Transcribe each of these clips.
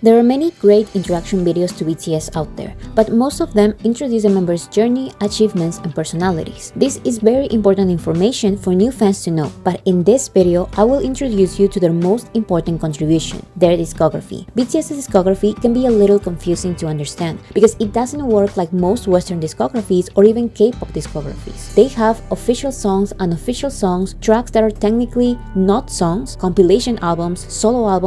There are many great introduction videos to BTS out there, but most of them introduce the members' journey, achievements, and personalities. This is very important information for new fans to know, but in this video, I will introduce you to their most important contribution, their discography. BTS's discography can be a little confusing to understand, because it doesn't work like most Western discographies or even K-pop discographies. They have official songs, unofficial songs, tracks that are technically not songs, compilation albums, solo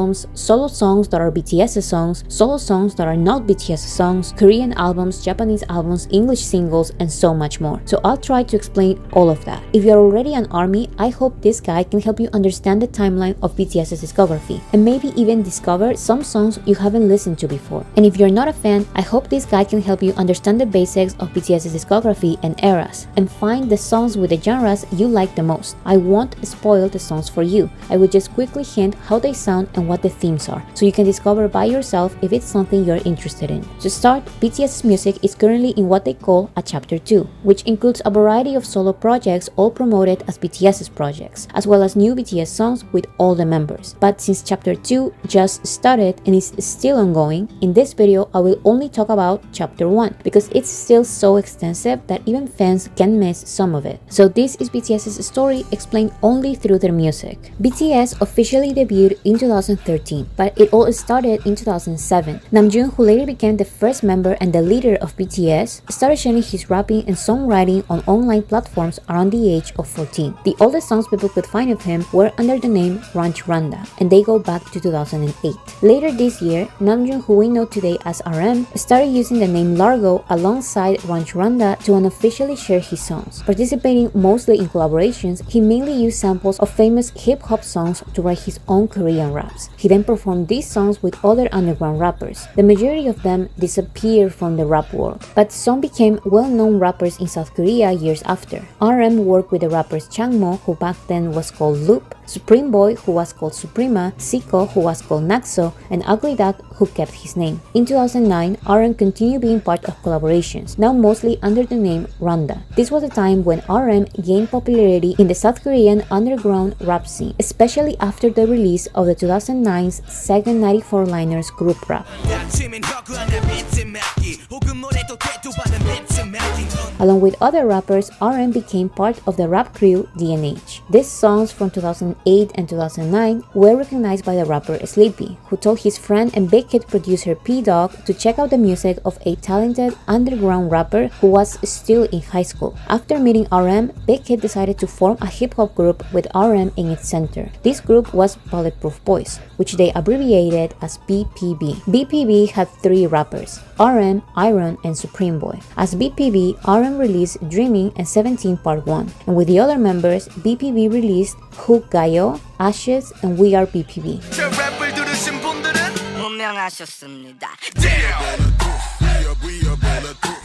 songs that are BTS songs, solo songs that are not BTS songs, Korean albums, Japanese albums, English singles, and so much more. So I'll try to explain all of that. If you're already an ARMY, I hope this guide can help you understand the timeline of BTS's discography, and maybe even discover some songs you haven't listened to before. And if you're not a fan, I hope this guide can help you understand the basics of BTS's discography and eras, and find the songs with the genres you like the most. I won't spoil the songs for you. I will just quickly hint how they sound and what the themes are, so you can discover by yourself if it's something you're interested in. To start, BTS's music is currently in what they call a Chapter 2, which includes a variety of solo projects all promoted as BTS's projects, as well as new BTS songs with all the members. But since Chapter 2 just started and is still ongoing, in this video I will only talk about Chapter 1, because it's still so extensive that even fans can miss some of it. So this is BTS's story explained only through their music. BTS officially debuted in 2013, but it all started in 2007. Namjoon, who later became the first member and the leader of BTS, started sharing his rapping and songwriting on online platforms around the age of 14. The oldest songs people could find of him were under the name Ranch Randa, and they go back to 2008. Later this year, Namjoon, who we know today as RM, started using the name Largo alongside Ranch Randa to unofficially share his songs. Participating mostly in collaborations, he mainly used samples of famous hip-hop songs to write his own Korean raps. He then performed these songs with other underground rappers. The majority of them disappeared from the rap world, but some became well-known rappers in South Korea years after. RM worked with the rappers Changmo, who back then was called Loop, Supreme Boy, who was called Suprema, Zico, who was called Naxo, and Ugly Duck, who kept his name. In 2009, RM continued being part of collaborations, now mostly under the name Randa. This was a time when RM gained popularity in the South Korean underground rap scene, especially after the release of the 2009's second 94 Liners group rap. Along with other rappers, RM became part of the rap crew DNH. These songs from 2008 and 2009 were recognized by the rapper Sleepy, who told his friend and Big Hit producer P-Dog to check out the music of a talented underground rapper who was still in high school. After meeting RM, Big Hit decided to form a hip-hop group with RM in its center. This group was Bulletproof Boys, which they abbreviated as BPB. BPB had 3 rappers, RM, Iron, and Supreme Boy. As BPB, RM released Dreaming and 17 Part 1, and with the other members, BPB released Hook Gayo, Ashes, and We Are BPB.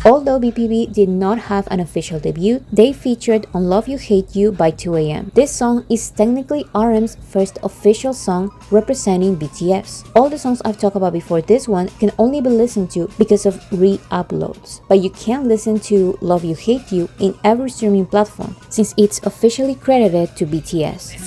Although BPB did not have an official debut, they featured on Love You Hate You by 2AM. This song is technically RM's first official song representing BTS. All the songs I've talked about before this one can only be listened to because of re-uploads, but you can listen to Love You Hate You in every streaming platform, since it's officially credited to BTS.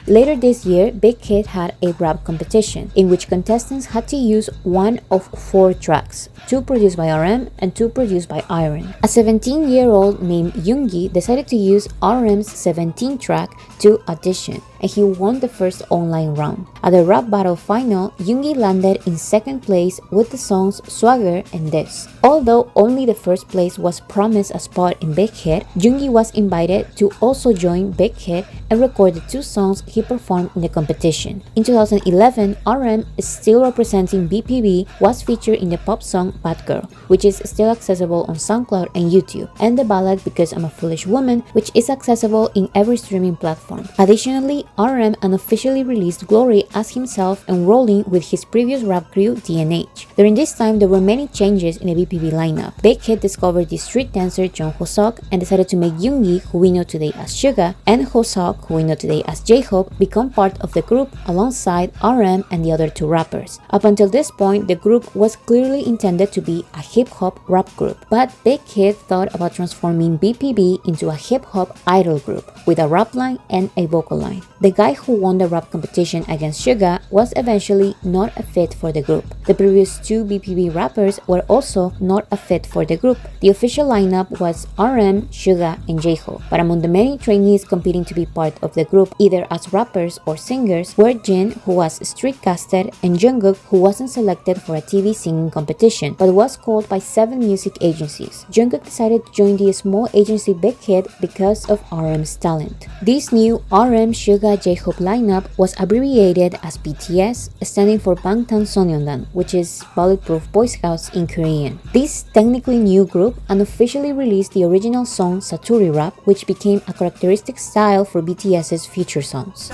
Later this year, Big Hit had a rap competition, in which contestants had to use one of 4 tracks, 2 produced by RM and 2 produced by Iron. A 17-year-old named Yoongi decided to use RM's 17 track to audition, and he won the first online round. At the rap battle final, Yoongi landed in 2nd place with the songs Swagger and This. Although only the 1st place was promised a spot in Big Hit, Yoongi was invited to also join Big Hit and record the 2 songs he performed in the competition. In 2011, RM, still representing BPB, was featured in the pop song Bad Girl, which is still accessible on SoundCloud and YouTube, and the ballad Because I'm a Foolish Woman, which is accessible in every streaming platform. Additionally, RM unofficially released Glory as himself, enrolling with his previous rap crew DNH. During this time, there were many changes in the BPB lineup. Big Hit discovered the street dancer Jung Ho-seok and decided to make Yoongi, who we know today as Suga, and Ho-seok, who we know today as J-Hope, become part of the group alongside RM and the other two rappers. Up until this point, the group was clearly intended to be a hip-hop rap group, but Big Hit thought about transforming BPB into a hip-hop idol group with a rap line and a vocal line. The guy who won the rap competition against Suga was eventually not a fit for the group. The previous two BPB rappers were also not a fit for the group. The official lineup was RM, Suga, and J-Hope, but among the many trainees competing to be part of the group either as rappers or singers were Jin, who was streetcaster, and Jungkook, who wasn't selected for a TV singing competition but was called by 7 music agencies. Jungkook decided to join the small agency Big Hit because of RM's talent. This new RM, Suga, J-Hope lineup was abbreviated as BTS, standing for Bangtan Sonyeondan, which is Bulletproof Boy Scouts in Korean. This technically new group unofficially released the original song Satori Rap, which became a characteristic style for BTS's future songs.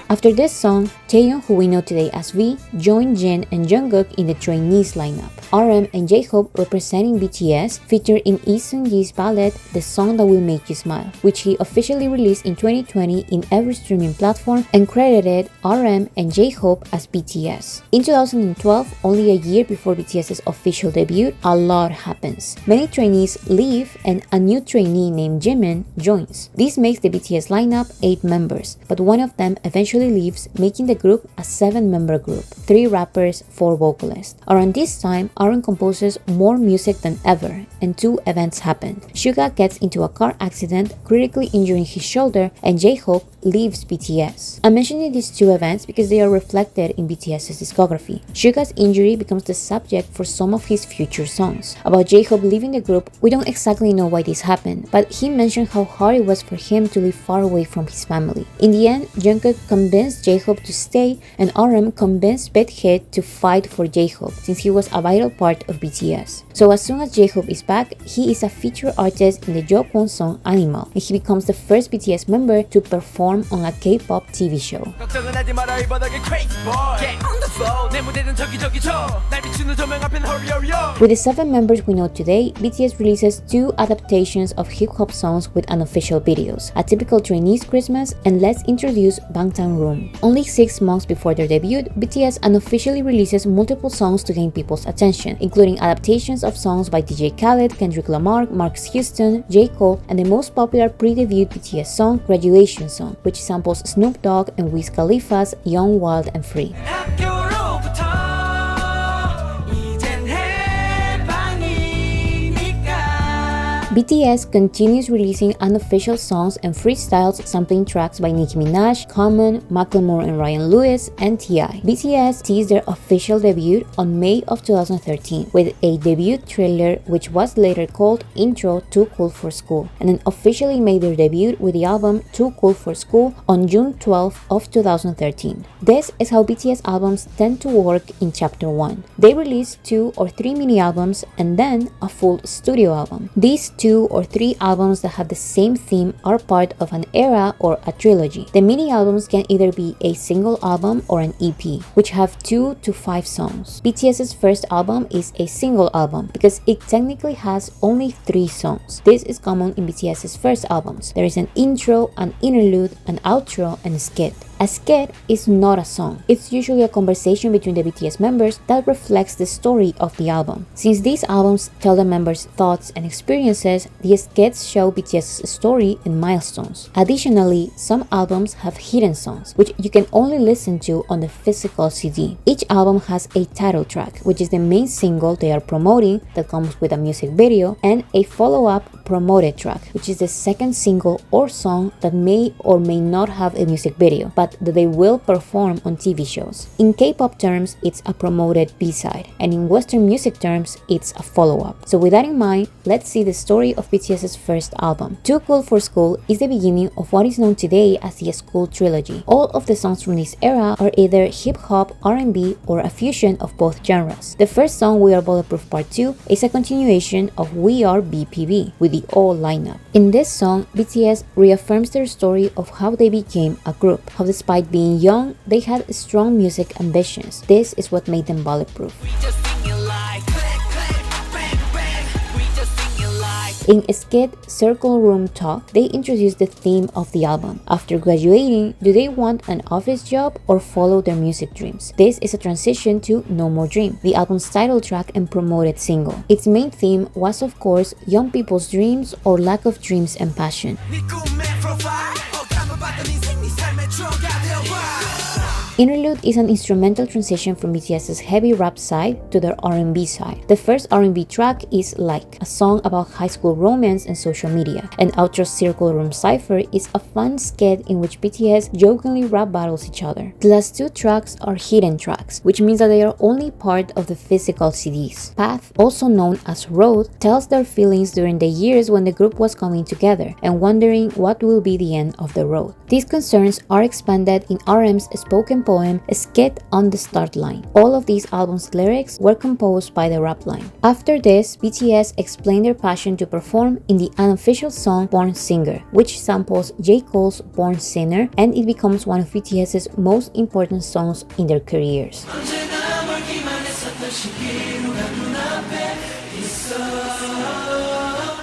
After this song, Taeyeon, who we know today as V, joined Jin and Jungkook in the trainees lineup. RM and J-Hope, representing BTS, featured in Lee Seung-gi's ballad The Song That Will Make You Smile, which he officially released in 2020 in every streaming platform and credited RM and J-Hope as BTS. In 2012, only a year before BTS's official debut, a lot happens. Many trainees leave and a new trainee named Jimin joins. This makes the BTS lineup 8 members, but one of them eventually leaves, making the group a 7-member group, 3 rappers, 4 vocalists. Around this time, RM composes more music than ever, and 2 events happen. Suga gets into a car accident, critically injuring his shoulder, and J-Hope leaves BTS. I'm mentioning these 2 events because they are reflected in BTS's discography. Suga's injury becomes the subject for some of his future songs. About J-Hope leaving the group, we don't exactly know why this happened, but he mentioned how hard it was for him to live far away from his family. In the end, Jungkook convinced J-Hope to stay, and RM convinced Big Hit to fight for J-Hope since he was a vital part of BTS. So as soon as J-Hope is back, he is a featured artist in the Jokwon song Animal, and he becomes the first BTS member to perform on a K-pop TV show. With the 7 members we know today, BTS releases 2 adaptations of hip-hop songs with unofficial videos, A Typical Trainees Christmas and Let's Introduce Bangtan Room. Only 6 months before their debut, BTS unofficially releases multiple songs to gain people's attention, including adaptations of songs by DJ Khaled, Kendrick Lamar, Marcus Houston, J. Cole, and the most popular pre-debut BTS song, Graduation Song, which samples Snoop Dogg and Wiz Khalifa's Young, Wild and Free. BTS continues releasing unofficial songs and freestyles sampling tracks by Nicki Minaj, Common, Macklemore and Ryan Lewis, and T.I. BTS teased their official debut on May of 2013 with a debut trailer which was later called Intro Too Cool for School, and then officially made their debut with the album Too Cool for School on June 12 of 2013. This is how BTS albums tend to work in Chapter 1. They release 2 or 3 mini-albums and then a full studio album. These 2 or 3 albums that have the same theme are part of an era or a trilogy. The mini-albums can either be a single album or an EP, which have 2 to 5 songs. BTS's first album is a single album because it technically has only 3 songs. This is common in BTS's first albums. There is an intro, an interlude, an outro, and a skit. A skit is not a song. It's usually a conversation between the BTS members that reflects the story of the album. Since these albums tell the members' thoughts and experiences, the skits show BTS's story and milestones. Additionally, some albums have hidden songs, which you can only listen to on the physical CD. Each album has a title track, which is the main single they are promoting that comes with a music video, and a follow-up promoted track, which is the second single or song that may or may not have a music video, but that they will perform on TV shows. In K-pop terms, it's a promoted B-side, and in Western music terms, it's a follow-up. So with that in mind, let's see the story of BTS's first album. Too Cool for School is the beginning of what is known today as the School Trilogy. All of the songs from this era are either hip-hop, R&B, or a fusion of both genres. The first song, We Are Bulletproof Part 2, is a continuation of We Are BPB, with the all lineup. In this song, BTS reaffirms their story of how they became a group, how despite being young, they had strong music ambitions. This is what made them bulletproof. In skit Circle Room Talk, they introduce the theme of the album. After graduating, do they want an office job or follow their music dreams? This is a transition to No More Dream, the album's title track and promoted single. Its main theme was of course young people's dreams or lack of dreams and passion. Interlude is an instrumental transition from BTS's heavy rap side to their R&B side. The first R&B track is Like, a song about high school romance and social media. And outro Circle Room Cypher is a fun skit in which BTS jokingly rap battles each other. The last two tracks are hidden tracks, which means that they are only part of the physical CDs. Path, also known as Road, tells their feelings during the years when the group was coming together and wondering what will be the end of the road. These concerns are expanded in RM's spoken poem Skit on the Start Line. All of these album's lyrics were composed by the rap line. After this, BTS explained their passion to perform in the unofficial song Born Singer, which samples J. Cole's Born Sinner, and it becomes one of BTS's most important songs in their careers.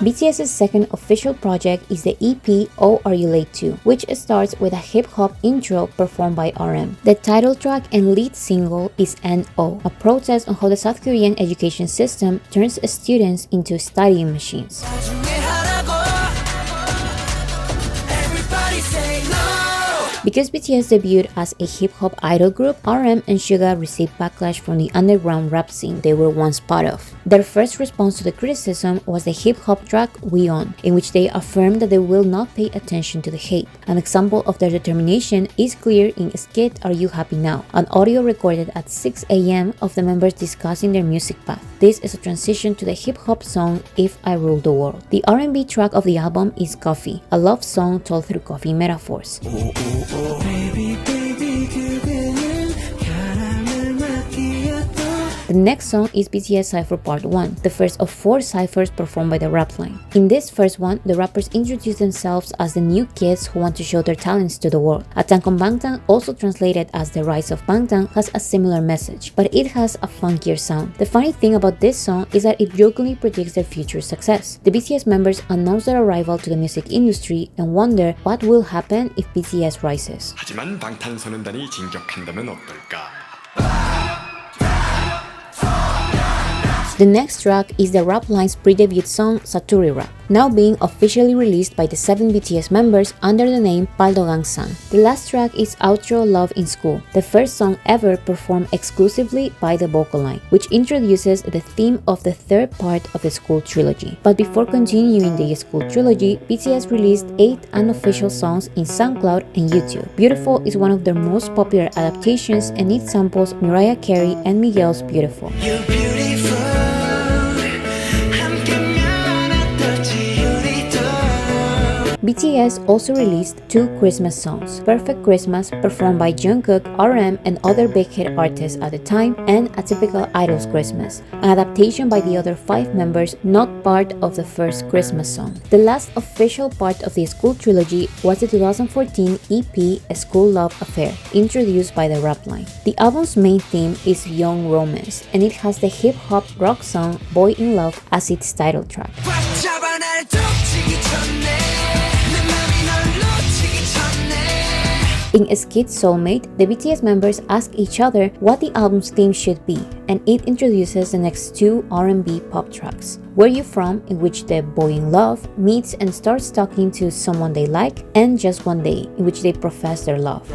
BTS's second official project is the EP Oh Are You Late To, which starts with a hip-hop intro performed by RM. The title track and lead single is N.O., a protest on how the South Korean education system turns students into studying machines. Because BTS debuted as a hip-hop idol group, RM and Suga received backlash from the underground rap scene they were once part of. Their first response to the criticism was the hip-hop track We On, in which they affirmed that they will not pay attention to the hate. An example of their determination is clear in Skit Are You Happy Now, an audio recorded at 6 a.m. of the members discussing their music path. This is a transition to the hip-hop song If I Rule the World. The R&B track of the album is Coffee, a love song told through coffee metaphors. The next song is BTS Cypher Part 1, the first of 4 cyphers performed by the rap line. In this first one, the rappers introduce themselves as the new kids who want to show their talents to the world. Attack on Bangtan, also translated as The Rise of Bangtan, has a similar message, but it has a funkier sound. The funny thing about this song is that it jokingly predicts their future success. The BTS members announce their arrival to the music industry and wonder what will happen if BTS rises. 하지만 방탄소년단이 진격한다면 어떨까? The next track is the rap line's pre-debut song Satori Rap, now being officially released by the 7 BTS members under the name Baldogang Sang. The last track is Outro Love in School, the first song ever performed exclusively by the vocal line, which introduces the theme of the third part of the school trilogy. But before continuing the school trilogy, BTS released 8 unofficial songs in SoundCloud and YouTube. Beautiful is one of their most popular adaptations, and it samples Mariah Carey and Miguel's Beautiful. BTS also released 2 Christmas songs, Perfect Christmas, performed by Jungkook, RM, and other big hit artists at the time, and A Typical Idol's Christmas, an adaptation by the other 5 members not part of the first Christmas song. The last official part of the school trilogy was the 2014 EP A School Love Affair, introduced by the rap line. The album's main theme is young romance, and it has the hip-hop rock song Boy in Love as its title track. In Skit Soulmate, the BTS members ask each other what the album's theme should be, and it introduces the next 2 R&B pop tracks. Where You From, in which the boy in love meets and starts talking to someone they like, and Just One Day, in which they profess their love.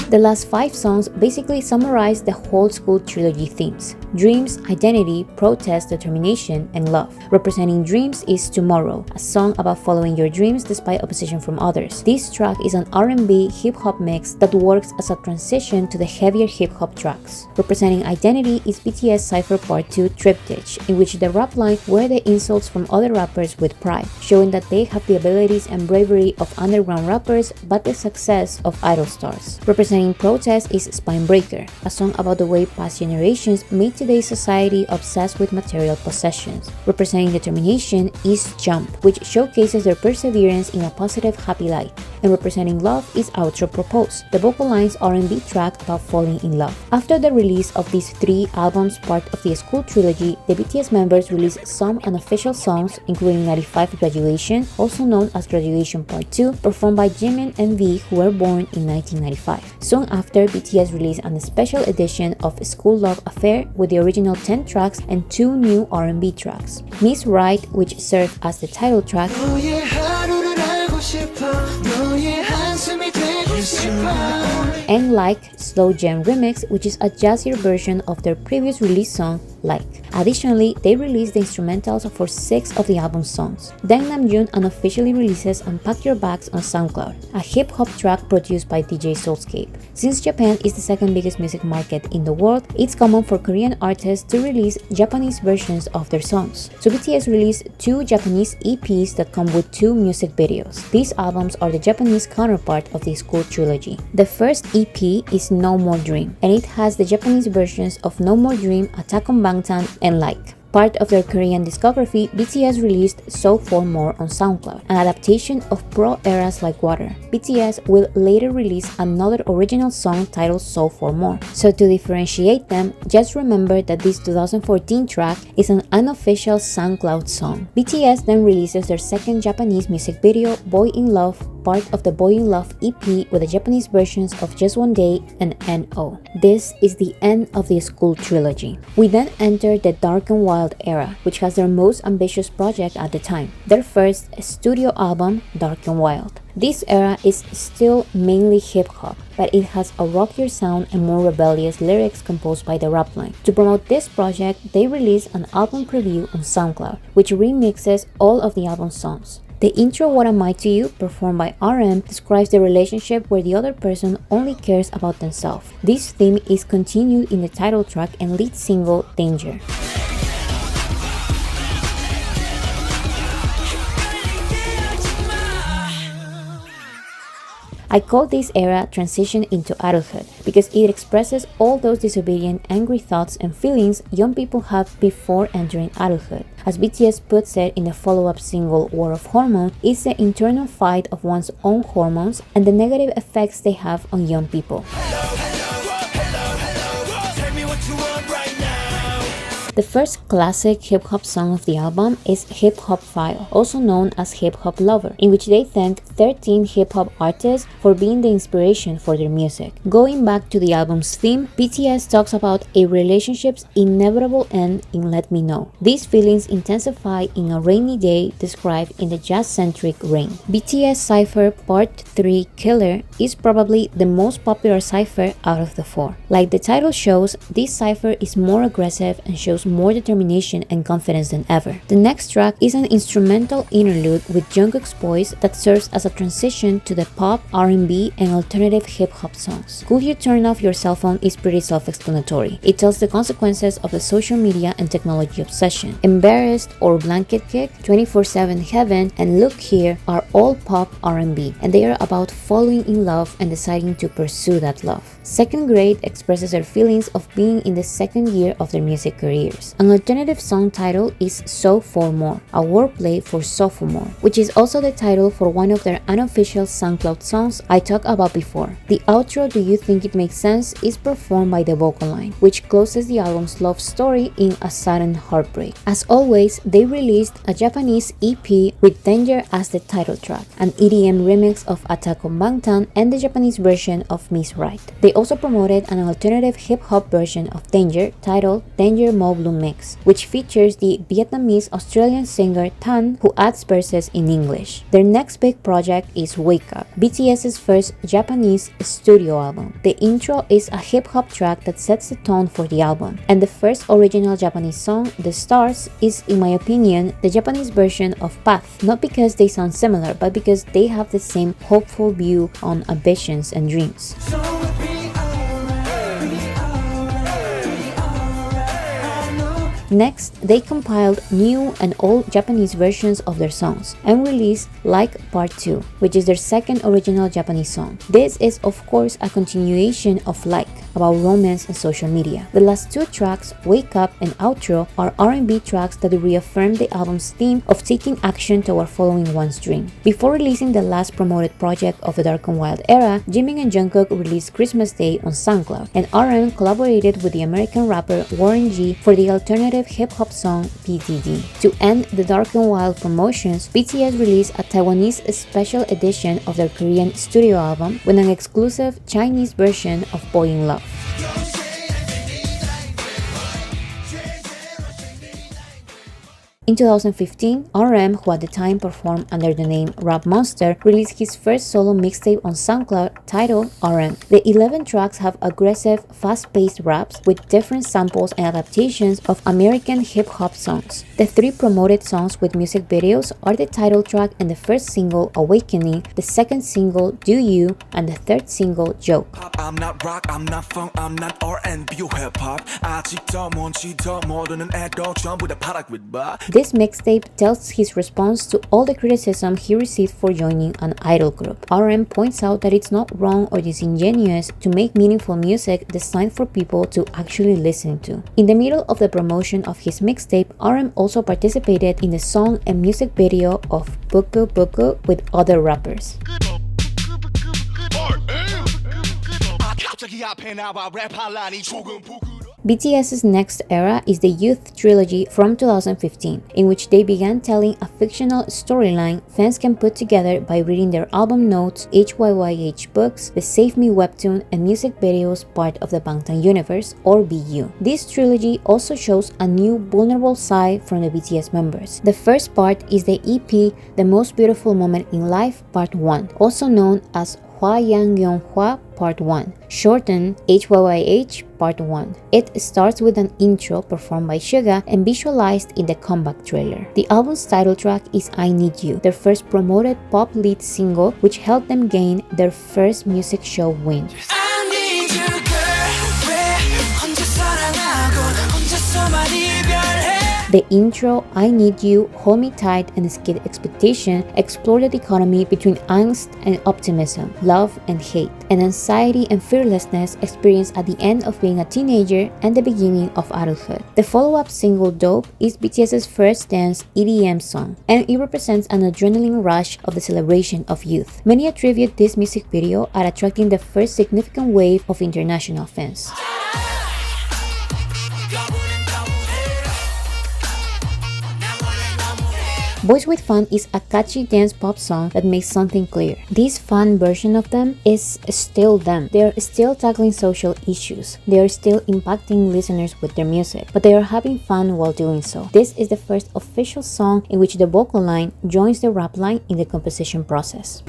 The last 5 songs basically summarize the whole school trilogy themes: dreams, identity, protest, determination, and love. Representing dreams is Tomorrow, a song about following your dreams despite opposition from others. This track is an R&B hip-hop mix that works as a transition to the heavier hip-hop tracks. Representing identity is BTS Cypher Part 2 Triptych, in which the rap line wear the insults from other rappers with pride, showing that they have the abilities and bravery of underground rappers but the success of idol stars. Representing protest is Spinebreaker, a song about the way past generations made today's society obsessed with material possessions. Representing determination is Jump, which showcases their perseverance in a positive, happy light. and representing love is Outro Propose, the vocal line's R&B track about falling in love. After the release of these 3 albums, part of the school trilogy, the BTS members released some unofficial songs, including 95 Graduation, also known as Graduation Part 2, performed by Jimin and V, who were born in 1995. Soon after, BTS released a special edition of School Love Affair with the original 10 tracks and 2 new R&B tracks. Miss Right, which served as the title track, and Like Slow Jam Remix, which is a jazzier version of their previous release song, Like. Additionally, they released the instrumentals for 6 of the album's songs. Then Namjoon unofficially releases Unpack Your Bags on SoundCloud, a hip-hop track produced by DJ Soulscape. Since Japan is the second biggest music market in the world, it's common for Korean artists to release Japanese versions of their songs. So BTS released 2 Japanese EPs that come with 2 music videos. These albums are the Japanese counterpart of the School trilogy. The first EP is No More Dream, and it has the Japanese versions of No More Dream, Attack on Bangtan, and Like. Part of their Korean discography, BTS released So For More on SoundCloud, an adaptation of Pro Eras Like Water. BTS will later release another original song titled So For More. So to differentiate them, just remember that this 2014 track is an unofficial SoundCloud song. BTS then releases their second Japanese music video, Boy in Love, part of the Boy in Love EP with the Japanese versions of Just One Day and N.O. This is the end of the School trilogy. We then enter the Dark and Wild era, which has their most ambitious project at the time, their first studio album, Dark and Wild. This era is still mainly hip-hop, but it has a rockier sound and more rebellious lyrics composed by the rap line. To promote this project, they released an album preview on SoundCloud, which remixes all of the album's songs. The intro What Am I to You, performed by RM, describes the relationship where the other person only cares about themselves. This theme is continued in the title track and lead single Danger. I call this era transition into adulthood because it expresses all those disobedient, angry thoughts and feelings young people have before entering adulthood. As BTS puts it in the follow-up single War of Hormones, it's the internal fight of one's own hormones and the negative effects they have on young people. The first classic hip-hop song of the album is Hip Hop File, also known as Hip Hop Lover, in which they thank 13 hip-hop artists for being the inspiration for their music. Going back to the album's theme, BTS talks about a relationship's inevitable end in Let Me Know. These feelings intensify in a rainy day described in the jazz-centric Rain. BTS Cypher Part 3 Killer is probably the most popular cypher out of the 4. Like the title shows, this cypher is more aggressive and shows more determination and confidence than ever. The next track is an instrumental interlude with Jungkook's voice that serves as a transition to the pop, R&B, and alternative hip-hop songs. Could You Turn Off Your Cell Phone is pretty self-explanatory. It tells the consequences of the social media and technology obsession. Embarrassed or Blanket Kick, 24/7 Heaven, and Look Here are all pop R&B, and they are about falling in love and deciding to pursue that love. Second Grade expresses their feelings of being in the second year of their music careers. An alternative song title is So For More, a wordplay for sophomore, which is also the title for one of their unofficial SoundCloud songs I talked about before. The outro Do You Think It Makes Sense is performed by the vocal line, which closes the album's love story in a sudden heartbreak. As always, they released a Japanese EP with Danger as the title track, an EDM remix of Attack on Bangtan, and the Japanese version of Miss Right. They also promoted an alternative hip-hop version of Danger titled Danger Mo Blue Mix, which features the Vietnamese-Australian singer Tan, who adds verses in English. Their next big project is Wake Up, BTS's first Japanese studio album. The intro is a hip-hop track that sets the tone for the album, and the first original Japanese song, The Stars, is, in my opinion, the Japanese version of Path, not because they sound similar, but because they have the same hopeful view on ambitions and dreams. Next, they compiled new and old Japanese versions of their songs and released Like Part 2, which is their second original Japanese song. This is of course a continuation of Like, about romance and social media. The last two tracks, Wake Up and Outro, are R&B tracks that reaffirm the album's theme of taking action toward following one's dream. Before releasing the last promoted project of the Dark and Wild era, Jimin and Jungkook released Christmas Day on SoundCloud, and RM collaborated with the American rapper Warren G for the alternative hip-hop song PDD. To end the Dark and Wild promotions, BTS released a Taiwanese special edition of their Korean studio album with an exclusive Chinese version of Boy in Love. In 2015, RM, who at the time performed under the name Rap Monster, released his first solo mixtape on SoundCloud titled RM. The 11 tracks have aggressive, fast-paced raps with different samples and adaptations of American hip-hop songs. The 3 promoted songs with music videos are the title track and the first single, Awakening, the second single, Do You, and the third single, Joke. I'm not rock, I'm not funk, I'm not R&B or hip-hop. 아직도 뭔지도 모르는 애도 전부 다 파락윗바. This mixtape tells his response to all the criticism he received for joining an idol group. RM points out that it's not wrong or disingenuous to make meaningful music designed for people to actually listen to. In the middle of the promotion of his mixtape, RM also participated in the song and music video of Buku Buku with other rappers. BTS's next era is the Youth Trilogy from 2015, in which they began telling a fictional storyline fans can put together by reading their album notes, HYYH books, the Save Me webtoon, and music videos part of the Bangtan Universe, or BU. This trilogy also shows a new vulnerable side from the BTS members. The first part is the EP The Most Beautiful Moment in Life Part 1, also known as Hwa Yang Yong Hwa Part 1, shortened HYYH Part 1. It starts with an intro performed by Suga and visualized in the comeback trailer. The album's title track is I Need You, their first promoted pop lead single, which helped them gain their first music show win. The intro, I Need You, Hold Me Tight, and Skid Expectation explore the dichotomy between angst and optimism, love and hate, and anxiety and fearlessness experienced at the end of being a teenager and the beginning of adulthood. The follow-up single, Dope, is BTS's first dance EDM song, and it represents an adrenaline rush of the celebration of youth. Many attribute this music video at attracting the first significant wave of international fans. Boys with Fun is a catchy dance pop song that makes something clear. This fun version of them is still them. They are still tackling social issues. They are still impacting listeners with their music, but they are having fun while doing so. This is the first official song in which the vocal line joins the rap line in the composition process.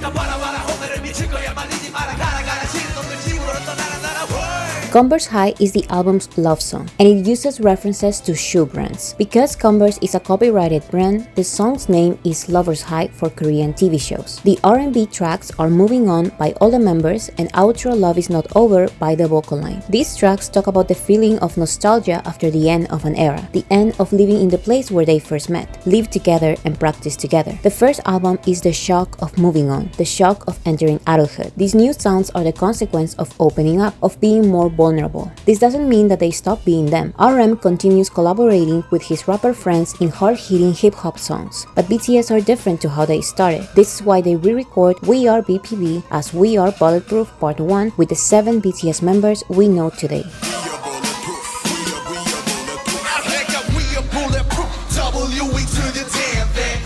Converse High is the album's love song, and it uses references to shoe brands. Because Converse is a copyrighted brand, the song's name is Lover's High for Korean TV shows. The R&B tracks are Moving On by all the members and Outro Love Is Not Over by the vocal line. These tracks talk about the feeling of nostalgia after the end of an era, the end of living in the place where they first met, lived together and practiced together. The first album is the shock of moving on, the shock of entering adulthood. These new sounds are the consequence of opening up, of being more vulnerable. This doesn't mean that they stop being them. RM continues collaborating with his rapper friends in hard-hitting hip-hop songs, but BTS are different to how they started. This is why they re-record We Are BPB as We Are Bulletproof Part 1 with the 7 BTS members we know today.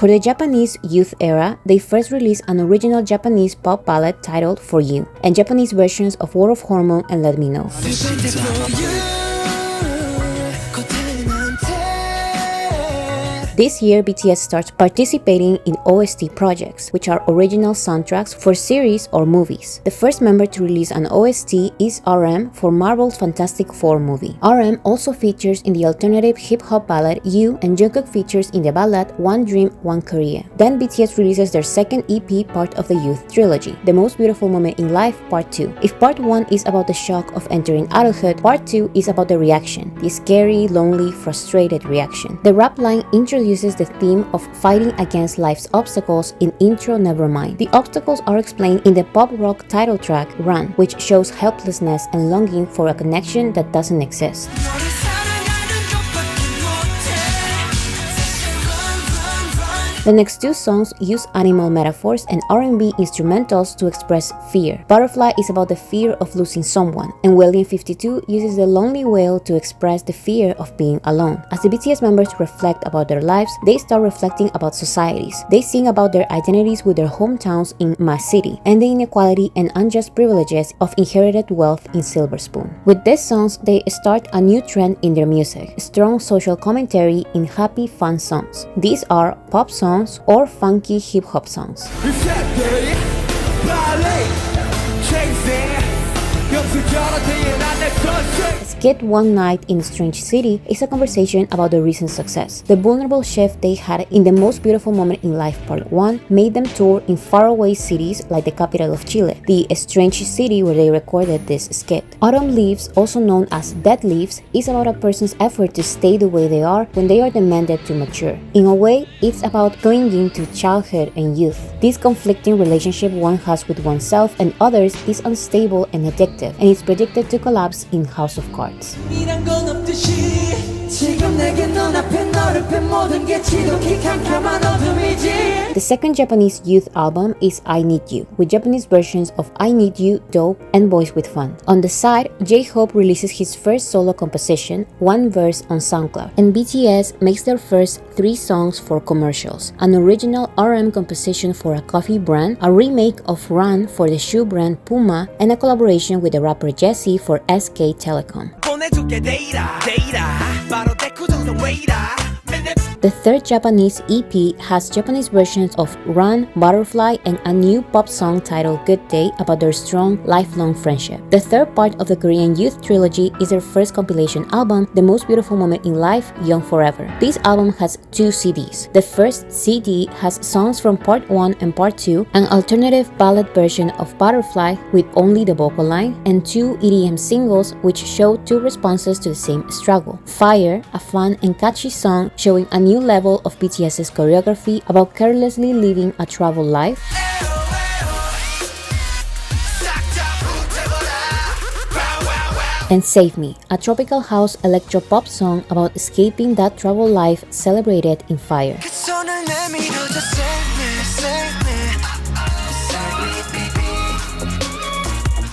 For the Japanese youth era, they first released an original Japanese pop ballad titled For You, and Japanese versions of War of Hormone and Let Me Know. This year, BTS starts participating in OST projects, which are original soundtracks for series or movies. The first member to release an OST is RM for Marvel's Fantastic Four movie. RM also features in the alternative hip-hop ballad You, and Jungkook features in the ballad One Dream, One Korea. Then BTS releases their second EP, part of the Youth trilogy, The Most Beautiful Moment in Life, Part 2. If Part 1 is about the shock of entering adulthood, Part 2 is about the reaction, the scary, lonely, frustrated reaction. The rap line introduces the theme of fighting against life's obstacles in Intro Nevermind. The obstacles are explained in the pop rock title track, Run, which shows helplessness and longing for a connection that doesn't exist. The next two songs use animal metaphors and R&B instrumentals to express fear. Butterfly is about the fear of losing someone, and William 52 uses the lonely whale to express the fear of being alone. As the BTS members reflect about their lives, they start reflecting about societies. They sing about their identities with their hometowns in Ma City, and the inequality and unjust privileges of inherited wealth in Silver Spoon. With these songs, they start a new trend in their music, strong social commentary in happy, fun songs. These are pop songs or funky hip-hop songs. Skid One Night in Strange City is a conversation about their recent success. The vulnerable shift they had in The Most Beautiful Moment in Life Part 1 made them tour in faraway cities like the capital of Chile, the strange city where they recorded this skit. Autumn Leaves, also known as Dead Leaves, is about a person's effort to stay the way they are when they are demanded to mature. In a way, it's about clinging to childhood and youth. This conflicting relationship one has with oneself and others is unstable and addictive, and is predicted to collapse in House of Cards. The second Japanese youth album is I Need You, with Japanese versions of I Need You, Dope, and Boys with Fun. On the side, J-Hope releases his first solo composition, One Verse, on SoundCloud, and BTS makes their first 3 songs for commercials, an original RM composition for a coffee brand, a remake of Run for the shoe brand Puma, and a collaboration with the rapper Jessie for SK Telecom. The third Japanese EP has Japanese versions of Run, Butterfly, and a new pop song titled Good Day about their strong, lifelong friendship. The third part of the Korean Youth trilogy is their first compilation album, The Most Beautiful Moment in Life, Young Forever. This album has 2 CDs. The first CD has songs from Part 1 and Part 2, an alternative ballad version of Butterfly with only the vocal line, and 2 EDM singles which show 2 responses to the same struggle. Fire, a fun and catchy song showing a new level of BTS's choreography about carelessly living a troubled life. And Save Me, a tropical house electro-pop song about escaping that troubled life celebrated in Fire.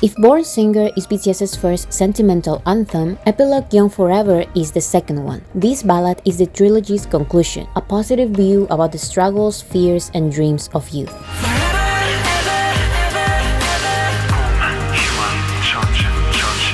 If Born Singer is BTS's first sentimental anthem, Epilogue Young Forever is the second one. This ballad is the trilogy's conclusion, a positive view about the struggles, fears, and dreams of youth.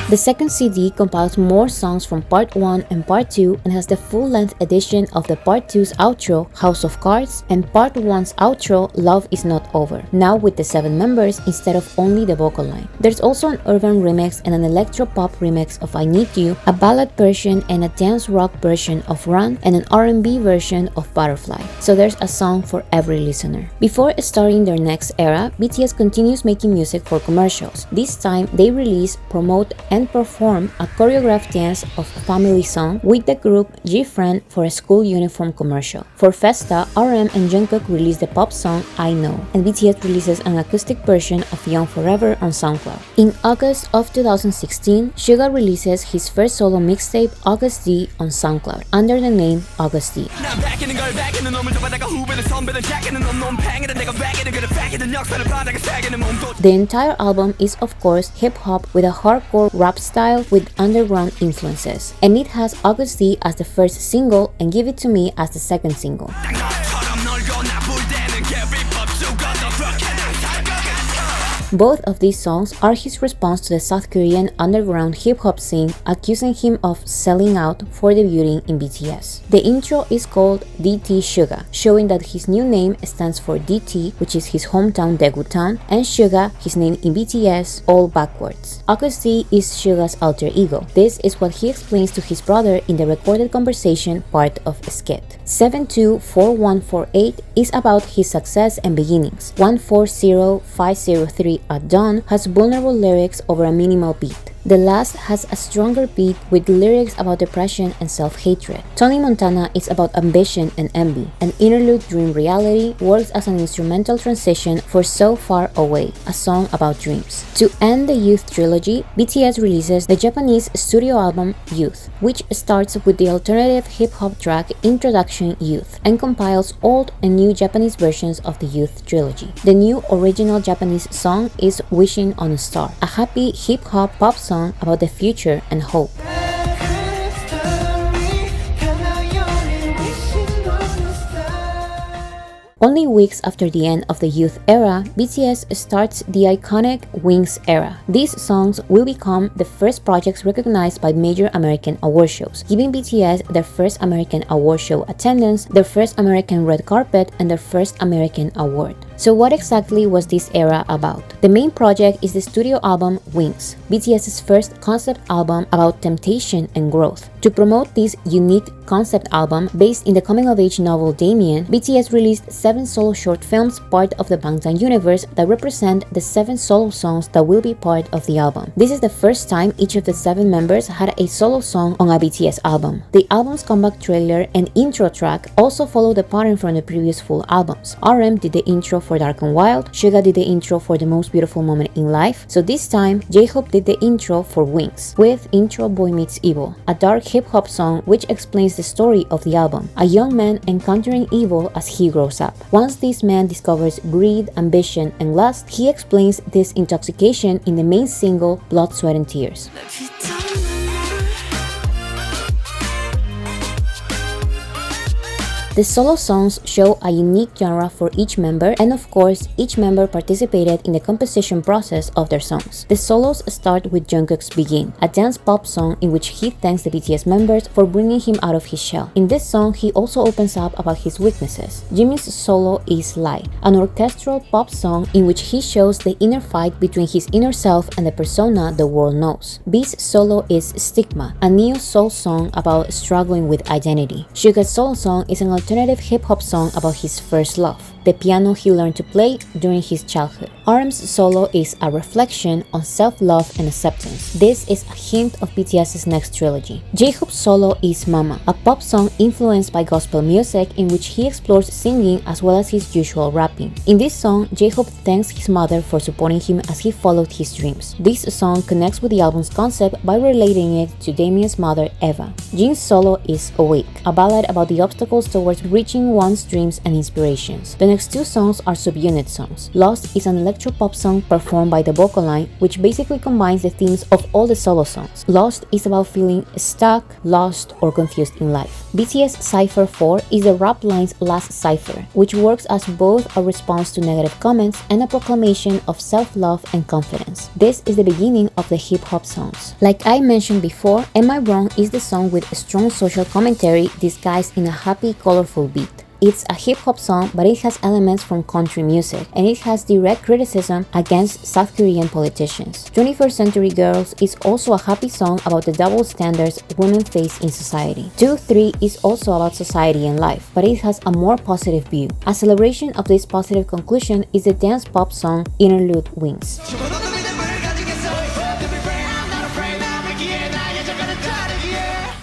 The second CD compiles more songs from Part 1 and Part 2 and has the full-length edition of the Part 2's outro, House of Cards, and Part 1's outro, Love Is Not Over, now with the 7 members instead of only the vocal line. There's also an urban remix and an electro-pop remix of I Need You, a ballad version and a dance rock version of Run, and an R&B version of Butterfly. So there's a song for every listener. Before starting their next era, BTS continues making music for commercials. This time, they release, promote, and perform a choreographed dance of Family Song with the group G-Friend for a school uniform commercial. For Festa, RM and Jungkook released the pop song I Know, and BTS releases an acoustic version of Young Forever on SoundCloud. In August of 2016, Suga releases his first solo mixtape, August D, on SoundCloud, under the name August D. The entire album is of course hip-hop with a hardcore rap style with underground influences, and it has August D as the first single and Give It To Me as the second single. Both of these songs are his response to the South Korean underground hip-hop scene accusing him of selling out for debuting in BTS. The intro is called DT Suga, showing that his new name stands for DT, which is his hometown Daegu town, and Suga, his name in BTS, all backwards. Akusdi is Suga's alter ego. This is what he explains to his brother in the recorded conversation part of Skit. 724148 is about his success and beginnings. 140503 at dawn has vulnerable lyrics over a minimal beat. The last has a stronger beat with lyrics about depression and self-hatred. Tony Montana is about ambition and envy. An interlude dream reality works as an instrumental transition for So Far Away, a song about dreams. To end the Youth trilogy, BTS releases the Japanese studio album Youth, which starts with the alternative hip-hop track Introduction Youth and compiles old and new Japanese versions of the Youth trilogy. The new original Japanese song is Wishing on a Star, a happy hip-hop pop song about the future and hope. Only weeks after the end of the Youth era, BTS starts the iconic Wings era. These songs will become the first projects recognized by major American award shows, giving BTS their first American award show attendance, their first American red carpet, and their first American award. So what exactly was this era about? The main project is the studio album Wings, BTS's first concept album about temptation and growth. To promote this unique concept album based in the coming-of-age novel Damien, BTS released 7 solo short films, part of the Bangtan universe, that represent the 7 solo songs that will be part of the album. This is the first time each of the 7 members had a solo song on a BTS album. The album's comeback trailer and intro track also follow the pattern from the previous full albums. RM did the intro for Dark and Wild, Suga did the intro for The Most Beautiful Moment in Life, so this time J-Hope did the intro for Wings, with Intro Boy Meets Evil, a dark hip-hop song which explains the story of the album, a young man encountering evil as he grows up. Once this man discovers greed, ambition, and lust, he explains this intoxication in the main single Blood, Sweat and Tears. The solo songs show a unique genre for each member, and of course, each member participated in the composition process of their songs. The solos start with Jungkook's Begin, a dance pop song in which he thanks the BTS members for bringing him out of his shell. In this song, he also opens up about his weaknesses. Jimin's solo is Lie, an orchestral pop song in which he shows the inner fight between his inner self and the persona the world knows. B's solo is Stigma, a neo-soul song about struggling with identity. Suga's solo song is an alternative hip-hop song about his first love, the piano he learned to play during his childhood. RM's solo is a reflection on self-love and acceptance. This is a hint of BTS's next trilogy. J-Hope's solo is Mama, a pop song influenced by gospel music in which he explores singing as well as his usual rapping. In this song, J-Hope thanks his mother for supporting him as he followed his dreams. This song connects with the album's concept by relating it to Damien's mother, Eva. Jin's solo is Awake, a ballad about the obstacles towards reaching one's dreams and inspirations. The next 2 songs are subunit songs. Lost is an electro-pop song performed by the vocal line, which basically combines the themes of all the solo songs. Lost is about feeling stuck, lost, or confused in life. BTS Cypher 4 is the rap line's last cipher, which works as both a response to negative comments and a proclamation of self-love and confidence. This is the beginning of the hip-hop songs. Like I mentioned before, Am I Wrong is the song with a strong social commentary disguised in a happy, colorful beat. It's a hip-hop song, but it has elements from country music, and it has direct criticism against South Korean politicians. 21st Century Girls is also a happy song about the double standards women face in society. 2-3 is also about society and life, but it has a more positive view. A celebration of this positive conclusion is the dance pop song Interlude Wings.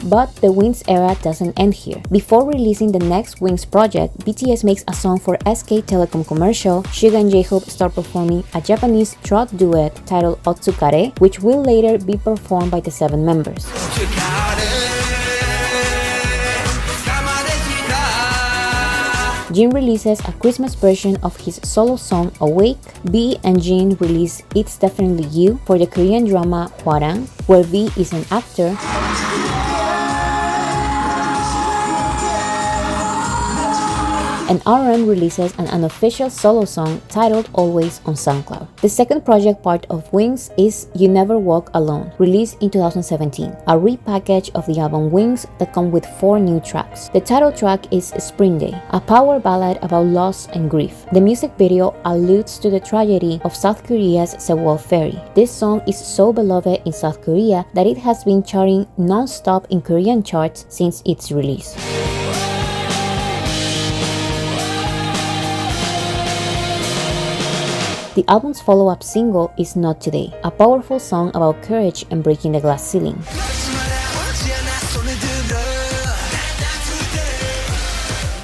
But the Wings era doesn't end here. Before releasing the next Wings project, BTS makes a song for SK Telecom commercial. Suga and J-Hope start performing a Japanese trot duet titled Otsukare, which will later be performed by the 7 members. Jin releases a Christmas version of his solo song Awake. B and Jin release It's Definitely You for the Korean drama Hwarang, where V is an actor. and RM releases an unofficial solo song titled Always on SoundCloud. The second project part of Wings is You Never Walk Alone, released in 2017, a repackage of the album Wings that comes with 4 new tracks. The title track is Spring Day, a power ballad about loss and grief. The music video alludes to the tragedy of South Korea's Sewol ferry. This song is so beloved in South Korea that it has been charting non-stop in Korean charts since its release. The album's follow-up single is Not Today, a powerful song about courage and breaking the glass ceiling.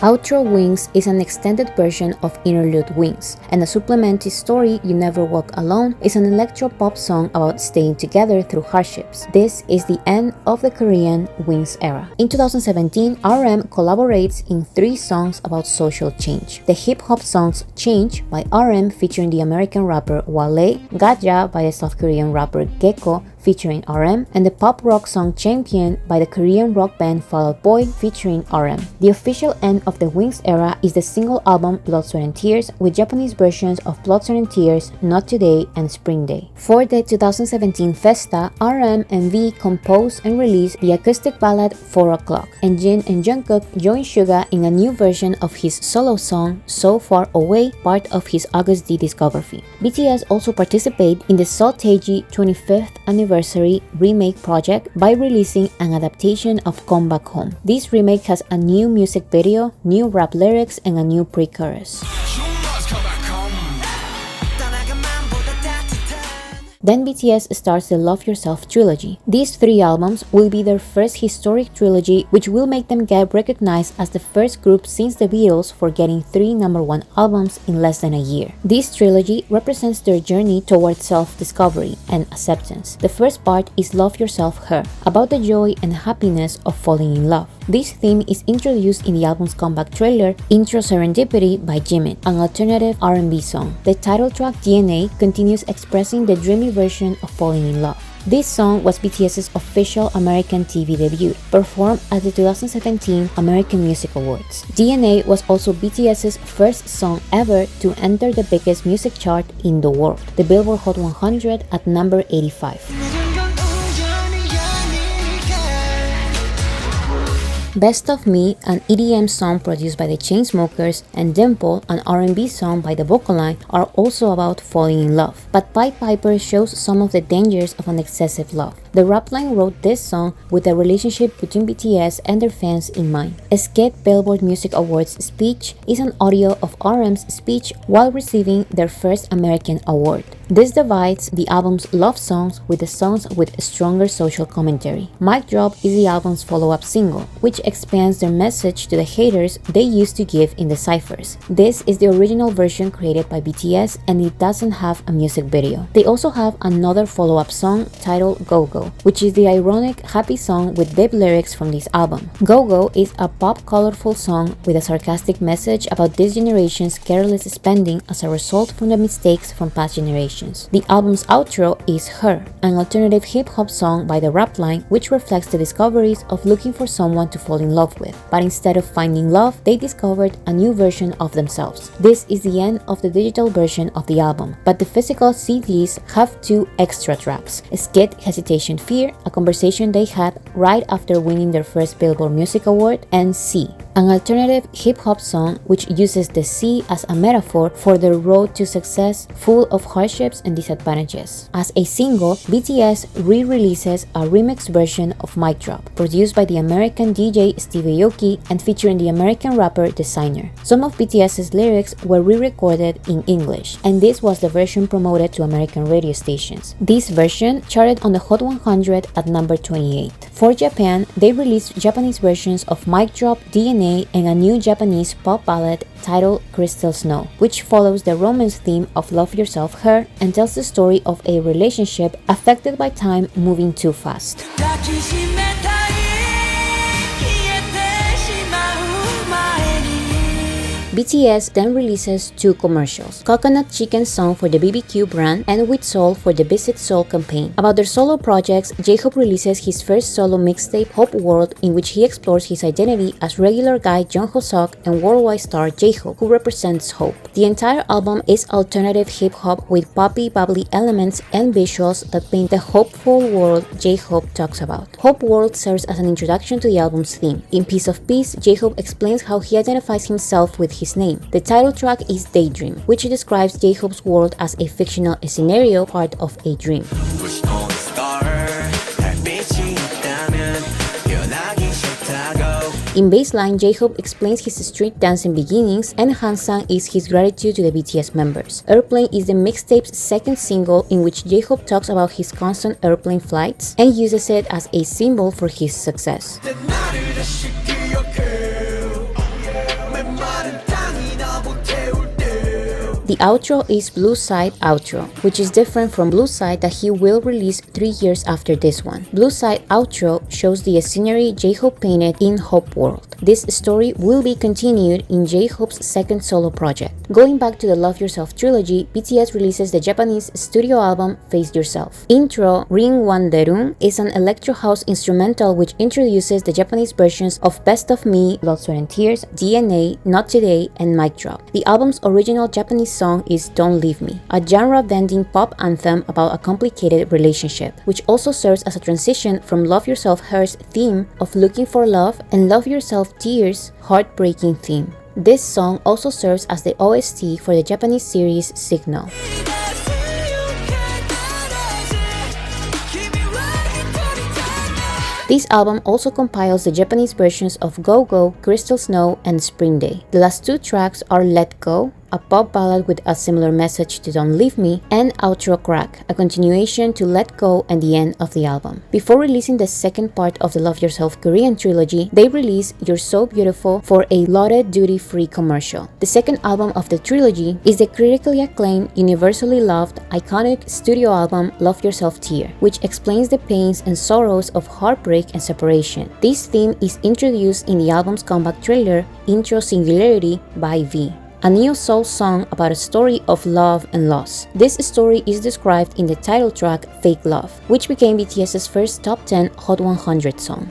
Outro Wings is an extended version of Interlude Wings, and the supplementary story You Never Walk Alone is an electro-pop song about staying together through hardships. This is the end of the Korean Wings era. In 2017, RM collaborates in 3 songs about social change. The hip-hop songs Change by RM featuring the American rapper Wale, Gaja by the South Korean rapper Gecko featuring RM, and the pop rock song Champion by the Korean rock band Fall Out Boy featuring RM. The official end of the Wings era is the single album Blood, Sweat and Tears, with Japanese versions of Blood, Sweat and Tears, Not Today, and Spring Day. For the 2017 Festa, RM and V composed and released the acoustic ballad 4 O'Clock, and Jin and Jungkook joined Suga in a new version of his solo song So Far Away, part of his August D discography. BTS also participated in the Soltaiji 25th anniversary remake project by releasing an adaptation of Come Back Home. This remake has a new music video, new rap lyrics, and a new pre-chorus. Then BTS starts the Love Yourself trilogy. These 3 albums will be their first historic trilogy, which will make them get recognized as the first group since the Beatles for getting 3 #1 albums in less than a year. This trilogy represents their journey towards self-discovery and acceptance. The first part is Love Yourself Her, about the joy and happiness of falling in love. This theme is introduced in the album's comeback trailer, Intro Serendipity by Jimin, an alternative R&B song. The title track DNA continues expressing the dreamy version of falling in love. This song was BTS's official American TV debut, performed at the 2017 American Music Awards. DNA was also BTS's first song ever to enter the biggest music chart in the world, the Billboard Hot 100 at number 85. Best of Me, an EDM song produced by the Chainsmokers, and Dimple, an R&B song by the Vocaloid, are also about falling in love. But Pied Piper shows some of the dangers of an excessive love. The rap line wrote this song with the relationship between BTS and their fans in mind. A skit Billboard Music Awards speech is an audio of RM's speech while receiving their first American award. This divides the album's love songs with the songs with stronger social commentary. Mic Drop is the album's follow-up single, which expands their message to the haters they used to give in the cyphers. This is the original version created by BTS, and it doesn't have a music video. They also have another follow-up song titled Go Go, which is the ironic happy song with deep lyrics from this album. Go Go is a pop colorful song with a sarcastic message about this generation's careless spending as a result from the mistakes from past generations. The album's outro is Her, an alternative hip-hop song by the rap line, which reflects the discoveries of looking for someone to fall in love with. But instead of finding love, they discovered a new version of themselves. This is the end of the digital version of the album, but the physical CDs have 2 extra tracks: Skid, Hesitation, Fear, a conversation they had right after winning their first Billboard Music Award, and C, an alternative hip-hop song which uses the sea as a metaphor for the road to success, full of hardships and disadvantages. As a single, BTS re-releases a remix version of Mic Drop, produced by the American DJ Steve Aoki and featuring the American rapper Designer. Some of BTS's lyrics were re-recorded in English, and this was the version promoted to American radio stations. This version charted on the Hot 100 at number 28. For Japan, they released Japanese versions of Mic Drop, DNA, and a new Japanese pop ballad titled Crystal Snow, which follows the romance theme of Love Yourself Her and tells the story of a relationship affected by time moving too fast. BTS then releases two commercials, Coconut Chicken Song for the BBQ brand and With Soul for the Visit Soul campaign. About their solo projects, J-Hope releases his first solo mixtape, Hope World, in which he explores his identity as regular guy Jung Ho-seok and worldwide star J-Hope, who represents hope. The entire album is alternative hip-hop with poppy, bubbly elements and visuals that paint the hopeful world J-Hope talks about. Hope World serves as an introduction to the album's theme. In Piece of Peace, J-Hope explains how he identifies himself with his name. The title track is Daydream, which describes J-Hope's world as a fictional scenario, part of a dream. In Baseline, J-Hope explains his street dancing beginnings, and Hansang is his gratitude to the BTS members. Airplane is the mixtape's second single, in which J-Hope talks about his constant airplane flights and uses it as a symbol for his success. The outro is Blue Side Outro, which is different from Blue Side that he will release 3 years after this one. Blue Side Outro shows the scenery J-Hope painted in Hope World. This story will be continued in J-Hope's second solo project. Going back to the Love Yourself trilogy, BTS releases the Japanese studio album Face Yourself. Intro Ring Wan Derung is an electro house instrumental which introduces the Japanese versions of Best of Me, Blood, Sweat and Tears, DNA, Not Today, and Mic Drop. The album's original Japanese song is Don't Leave Me, a genre-bending pop anthem about a complicated relationship, which also serves as a transition from Love Yourself Her's theme of looking for love and Love Yourself Tears' heartbreaking theme. This song also serves as the OST for the Japanese series Signal. This album also compiles the Japanese versions of Go Go, Crystal Snow, and Spring Day. The last two tracks are Let Go, a pop ballad with a similar message to Don't Leave Me, and Outro Crack, a continuation to Let Go and the end of the album. Before releasing the second part of the Love Yourself Korean trilogy, they released You're So Beautiful for a lauded duty-free commercial. The second album of the trilogy is the critically acclaimed, universally loved, iconic studio album Love Yourself Tear, which explains the pains and sorrows of heartbreak and separation. This theme is introduced in the album's comeback trailer, Intro Singularity by V, a neo-soul song about a story of love and loss. This story is described in the title track Fake Love, which became BTS's first top 10 Hot 100 song.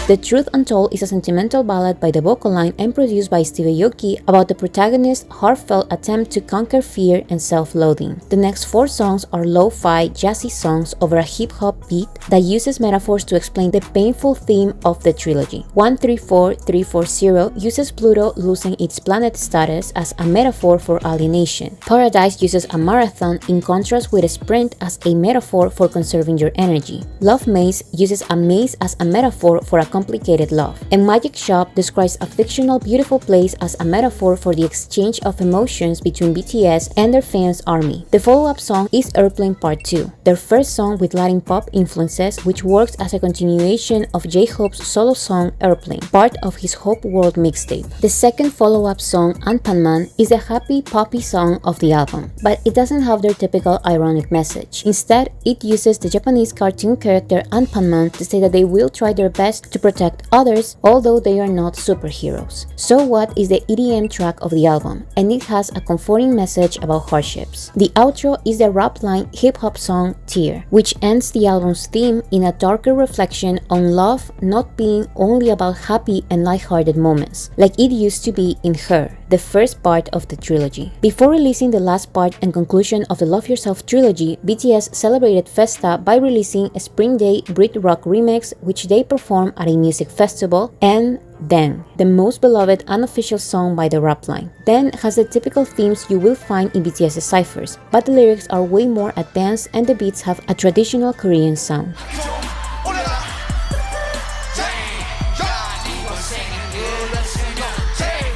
The Truth Untold is a sentimental ballad by the vocal line and produced by Steve Aoki about the protagonist's heartfelt attempt to conquer fear and self-loathing. The next 4 songs are lo-fi, jazzy songs over a hip-hop beat that uses metaphors to explain the painful theme of the trilogy. 134340 uses Pluto losing its planet status as a metaphor for alienation. Paradise uses a marathon in contrast with a sprint as a metaphor for conserving your energy. Love Maze uses a maze as a metaphor for a complicated love. And Magic Shop describes a fictional beautiful place as a metaphor for the exchange of emotions between BTS and their fans' army. The follow-up song is Airplane Part 2, their first song with Latin pop influences, which works as a continuation of J-Hope's solo song Airplane, part of his Hope World mixtape. The second follow-up song, Anpanman, is a happy poppy song of the album, but it doesn't have their typical ironic message. Instead, it uses the Japanese cartoon character Anpanman to say that they will try their best to protect others, although they are not superheroes. So What is the EDM track of the album, and it has a comforting message about hardships. The outro is the rap line hip-hop song Tear, which ends the album's theme in a darker reflection on love not being only about happy and lighthearted moments, like it used to be in Her, the first part of the trilogy. Before releasing the last part and conclusion of the Love Yourself trilogy, BTS celebrated Festa by releasing a Spring Day Brit Rock remix, which they performed at a music festival, and Then, the most beloved unofficial song by the rap line. Then has the typical themes you will find in BTS's ciphers, but the lyrics are way more advanced and the beats have a traditional Korean sound.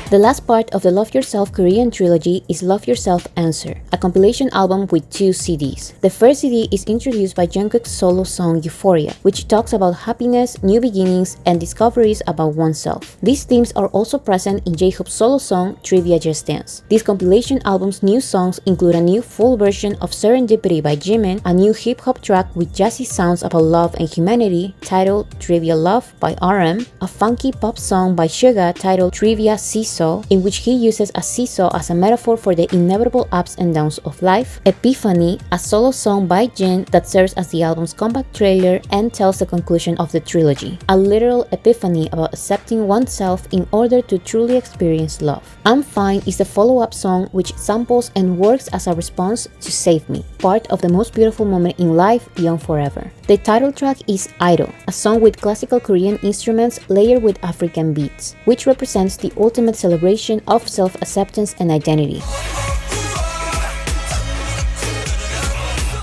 The last part of the Love Yourself Korean trilogy is Love Yourself Answer, a compilation album with 2 CDs. The first CD is introduced by Jungkook's solo song Euphoria, which talks about happiness, new beginnings, and discoveries about oneself. These themes are also present in J-Hope's solo song Trivia Just Dance. This compilation album's new songs include a new full version of Serendipity by Jimin, a new hip-hop track with jazzy sounds about love and humanity titled Trivia Love by RM, a funky pop song by Suga titled Trivia Seesaw, in which he uses a seesaw as a metaphor for the inevitable ups and downs of life, Epiphany, a solo song by Jin that serves as the album's comeback trailer and tells the conclusion of the trilogy, a literal epiphany about accepting oneself in order to truly experience love. I'm Fine is the follow-up song which samples and works as a response to Save Me, part of the most beautiful moment in life, Young Forever. The title track is Idol, a song with classical Korean instruments layered with African beats, which represents the ultimate celebration of self-acceptance and identity.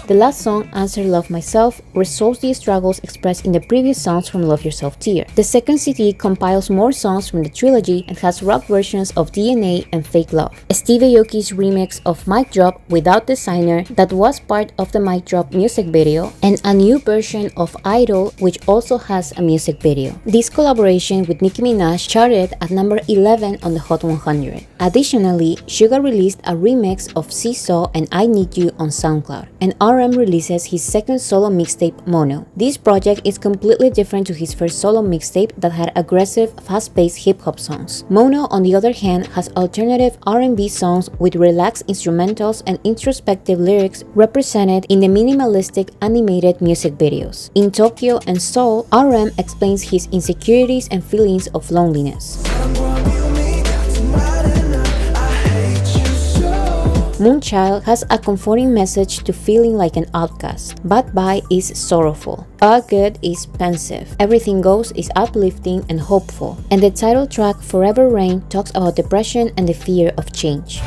The last song, Answer Love Myself, resolves the struggles expressed in the previous songs from Love Yourself tier. The second CD compiles more songs from the trilogy and has rock versions of DNA and Fake Love, Stevie Aoki's remix of Mic Drop Without Designer that was part of the Mic Drop music video, and a new version of Idol which also has a music video. This collaboration with Nicki Minaj charted at number 11 on the Hot 100. Additionally, Suga released a remix of Seesaw and I Need You on SoundCloud, and RM releases his second solo mixtape, Mono. This project is completely different to his first solo mixtape that had aggressive, fast-paced hip-hop songs. Mono, on the other hand, has alternative R&B songs with relaxed instrumentals and introspective lyrics represented in the minimalistic animated music videos. In Tokyo and Seoul, RM explains his insecurities and feelings of loneliness. Moonchild has a comforting message to feeling like an outcast. Bad Bye is sorrowful. All Good is pensive. Everything Goes is uplifting and hopeful. And the title track Forever Rain talks about depression and the fear of change.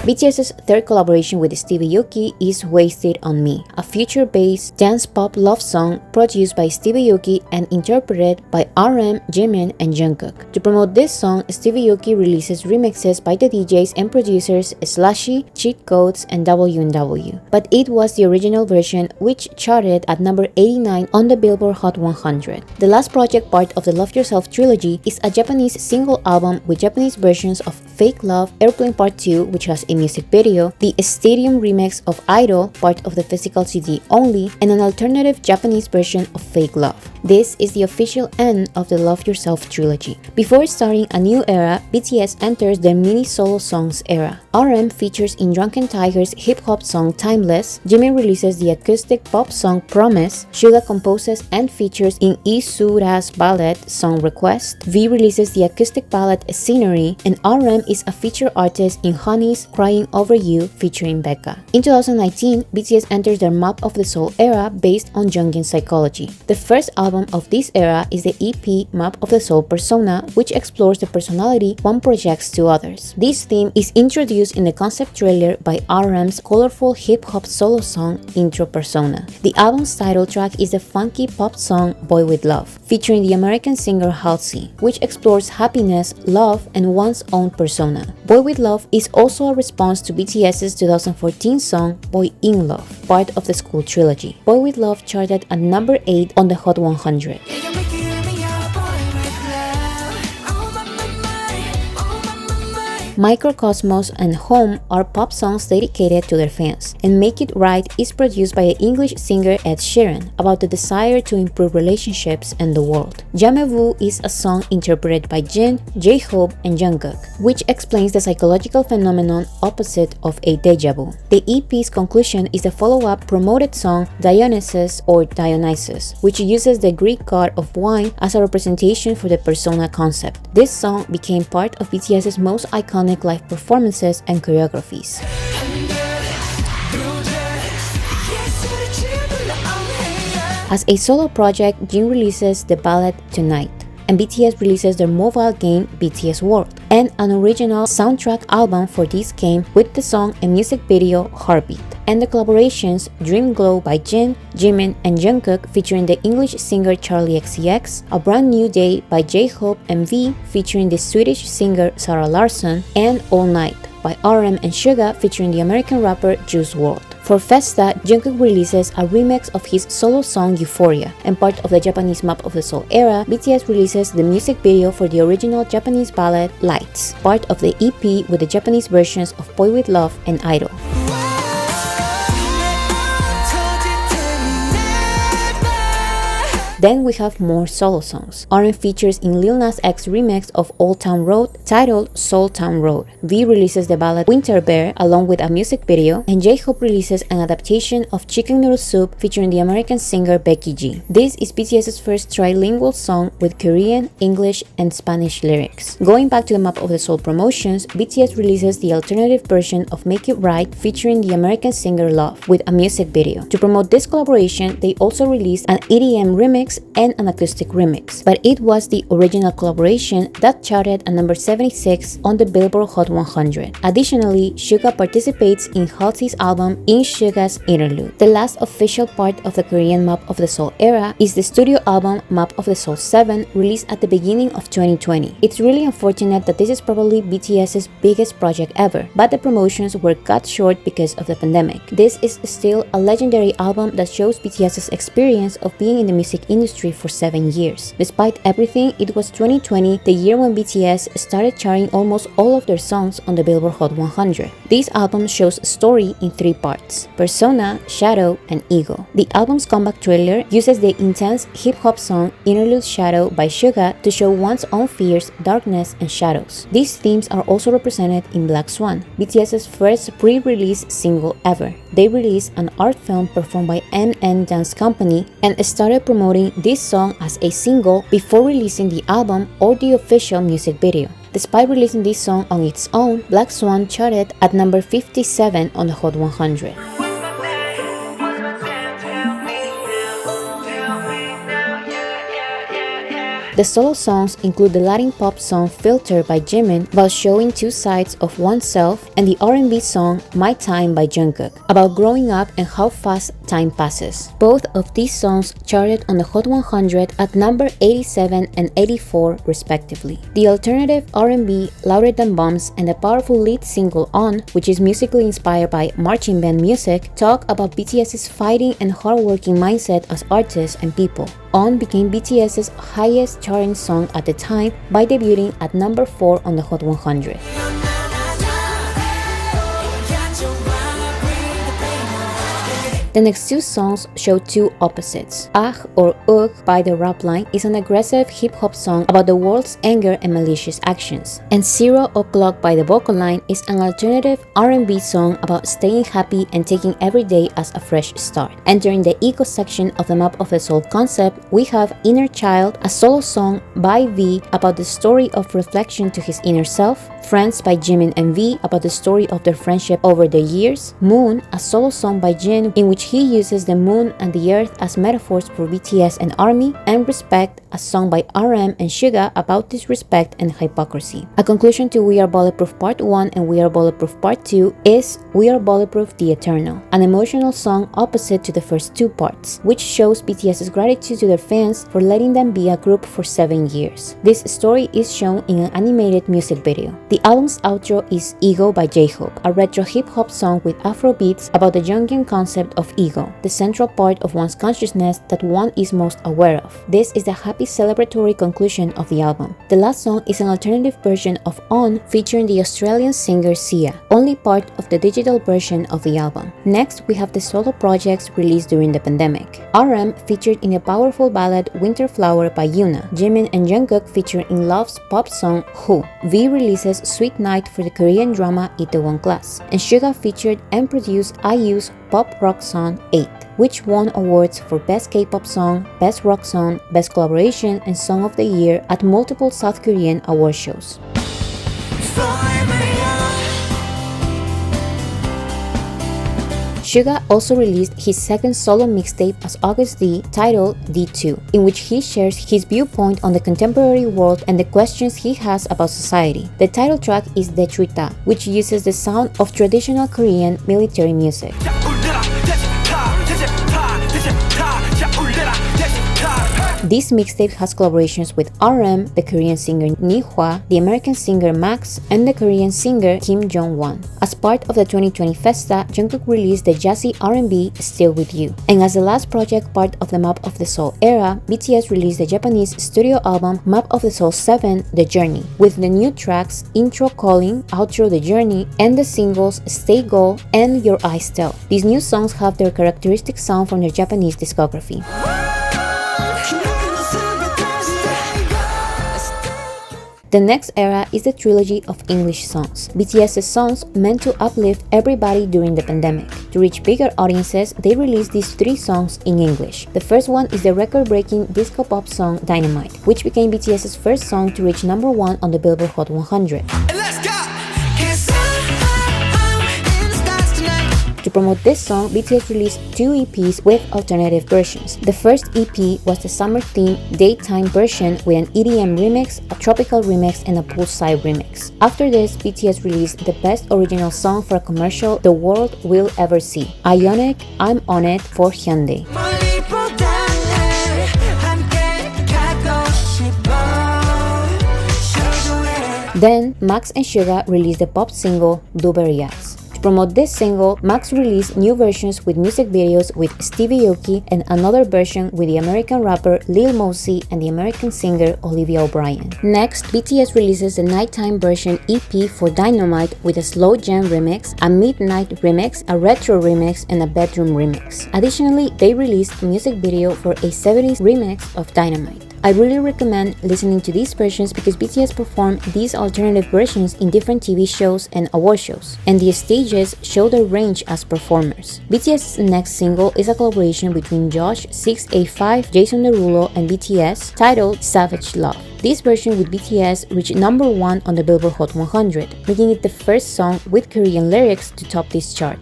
BTS's third collaboration with Stevie Aoki is Wasted on Me, a future-based dance-pop love song produced by Stevie Aoki and interpreted by RM, Jimin, and Jungkook. To promote this song, Stevie Aoki releases remixes by the DJs and producers Slashy, Cheat Codes, and W&W. But it was the original version which charted at number 89 on the Billboard Hot 100. The last project part of the Love Yourself trilogy is a Japanese single album with Japanese versions of Fake Love, Airplane Part 2, which has a music video, the Stadium remix of Idol, part of the physical CD only, and an alternative Japanese version of Fake Love. This is the official end of the Love Yourself trilogy. Before starting a new era, BTS enters their mini solo songs era. RM features in Drunken Tiger's hip-hop song Timeless, Jimin releases the acoustic pop song Promise, Suga composes and features in Isura's ballad song Request, V releases the acoustic ballad Scenery, and RM is a featured artist in Honey's Crying Over You featuring Becca. In 2019, BTS enters their Map of the Soul era based on Jungian psychology. The first album of this era is the EP Map of the Soul Persona, which explores the personality one projects to others. This theme is introduced in the concept trailer by RM's colorful hip-hop solo song Intro Persona. The album's title track is the funky pop song Boy With Love, featuring the American singer Halsey, which explores happiness, love, and one's own persona. Boy With Love is also a response to BTS's 2014 song Boy In Love, part of the School trilogy. Boy With Love charted at number 8 on the Hot 100. Microcosmos and Home are pop songs dedicated to their fans, and Make It Right is produced by the English singer Ed Sheeran about the desire to improve relationships and the world. Jamais-vous is a song interpreted by Jin, J-Hope, and Jungkook, which explains the psychological phenomenon opposite of a déjà vu. The EP's conclusion is the follow-up promoted song Dionysus or Dionysus, which uses the Greek god of wine as a representation for the persona concept. This song became part of BTS's most iconic live performances and choreographies. As a solo project, Jin releases the ballad Tonight, and BTS releases their mobile game BTS World, and an original soundtrack album for this game with the song and music video Heartbeat. and the collaborations Dream Glow by Jin, Jimin, and Jungkook featuring the English singer Charlie XCX, A Brand New Day by J-Hope and V featuring the Swedish singer Sarah Larsson, and All Night by RM and Suga featuring the American rapper Juice WRLD. For Festa, Jungkook releases a remix of his solo song Euphoria, and part of the Japanese Map of the Soul era, BTS releases the music video for the original Japanese ballad Lights, part of the EP with the Japanese versions of Boy With Love and Idol. Then we have more solo songs. RM features in Lil Nas X remix of Old Town Road titled Soul Town Road. V releases the ballad Winter Bear along with a music video, and J-Hope releases an adaptation of Chicken Noodle Soup featuring the American singer Becky G. This is BTS's first trilingual song with Korean, English, and Spanish lyrics. Going back to the Map of the Soul promotions, BTS releases the alternative version of Make It Right featuring the American singer Love with a music video. To promote this collaboration, they also released an EDM remix and an acoustic remix, but it was the original collaboration that charted at number 76 on the Billboard Hot 100. Additionally, Suga participates in Halsey's album In Suga's Interlude. The last official part of the Korean Map of the Soul era is the studio album Map of the Soul 7, released at the beginning of 2020. It's really unfortunate that this is probably BTS's biggest project ever, but the promotions were cut short because of the pandemic. This is still a legendary album that shows BTS's experience of being in the music industry for 7 years. Despite everything, it was 2020, the year when BTS started charting almost all of their songs on the Billboard Hot 100. This album shows a story in 3 parts: Persona, Shadow, and Ego. The album's comeback trailer uses the intense hip-hop song Interlude Shadow by Suga to show one's own fears, darkness, and shadows. These themes are also represented in Black Swan, BTS's first pre-release single ever. They released an art film performed by MN Dance Company and started promoting this song as a single before releasing the album or the official music video. Despite releasing this song on its own, Black Swan charted at number 57 on the Hot 100. The solo songs include the Latin pop song Filter by Jimin, while showing 2 sides of oneself, and the R&B song My Time by Jungkook, about growing up and how fast time passes. Both of these songs charted on the Hot 100 at number 87 and 84 respectively. The alternative R&B Louder Than Bombs and the powerful lead single On, which is musically inspired by marching band music, talk about BTS's fighting and hardworking mindset as artists and people. On became BTS's highest charting song at the time by debuting at number 4 on the Hot 100. The next 2 songs show 2 opposites. Ah or Ugh by The Rap Line is an aggressive hip-hop song about the world's anger and malicious actions. And 0 O'Clock by The Vocal Line is an alternative R&B song about staying happy and taking every day as a fresh start. Entering the Ego section of the Map of the Soul concept, we have Inner Child, a solo song by V about the story of reflection to his inner self, Friends by Jimin and V about the story of their friendship over the years, Moon, a solo song by Jin in which he uses the moon and the earth as metaphors for BTS and ARMY, and Respect, a song by RM and Suga about disrespect and hypocrisy. A conclusion to We Are Bulletproof Part 1 and We Are Bulletproof Part 2 is We Are Bulletproof The Eternal, an emotional song opposite to the first 2 parts, which shows BTS's gratitude to their fans for letting them be a group for 7 years. This story is shown in an animated music video. The album's outro is Ego by J-Hope, a retro hip-hop song with Afro beats about the Jungian concept of ego, the central part of one's consciousness that one is most aware of. This is the happy celebratory conclusion of the album. The last song is an alternative version of On featuring the Australian singer Sia, only part of the digital version of the album. Next, we have the solo projects released during the pandemic. RM featured in the powerful ballad Winter Flower by Yuna. Jimin and Jungkook feature in Love's pop song Who. V releases Sweet Night for the Korean drama Itaewon Class. And Suga featured and produced IU's pop rock song 8, which won awards for Best K-pop Song, Best Rock Song, Best Collaboration, and Song of the Year at multiple South Korean award shows. Suga also released his second solo mixtape as August D, titled D2, in which he shares his viewpoint on the contemporary world and the questions he has about society. The title track is Dechuita, which uses the sound of traditional Korean military music. This mixtape has collaborations with RM, the Korean singer Nihwa, the American singer Max, and the Korean singer Kim Jong-won. As part of the 2020 Festa, Jungkook released the jazzy R&B Still With You. And as the last project part of the Map of the Soul era, BTS released the Japanese studio album Map of the Soul 7, The Journey, with the new tracks Intro Calling, Outro The Journey, and the singles Stay Gold and Your Eyes Tell. These new songs have their characteristic sound from their Japanese discography. The next era is the trilogy of English songs. BTS's songs meant to uplift everybody during the pandemic. To reach bigger audiences, they released these 3 songs in English. The first one is the record-breaking disco pop song Dynamite, which became BTS's first song to reach number 1 on the Billboard Hot 100. To promote this song, BTS released 2 EPs with alternative versions. The first EP was the summer theme daytime version with an EDM remix, a tropical remix, and a poolside remix. After this, BTS released the best original song for a commercial the world will ever see, Ionic, I'm On It for Hyundai. Then, Max and Suga released the pop single Blueberry Eyes. To promote this single, Max released new versions with music videos with Stevie Aoki and another version with the American rapper Lil Mosey and the American singer Olivia O'Brien. Next, BTS releases the nighttime version EP for Dynamite with a slow jam remix, a midnight remix, a retro remix, and a bedroom remix. Additionally, they released a music video for a 70s remix of Dynamite. I really recommend listening to these versions because BTS performed these alternative versions in different TV shows and award shows, and the stages show their range as performers. BTS's next single is a collaboration between Josh 685, Jason Derulo, and BTS titled Savage Love. This version with BTS reached number 1 on the Billboard Hot 100, making it the first song with Korean lyrics to top this chart.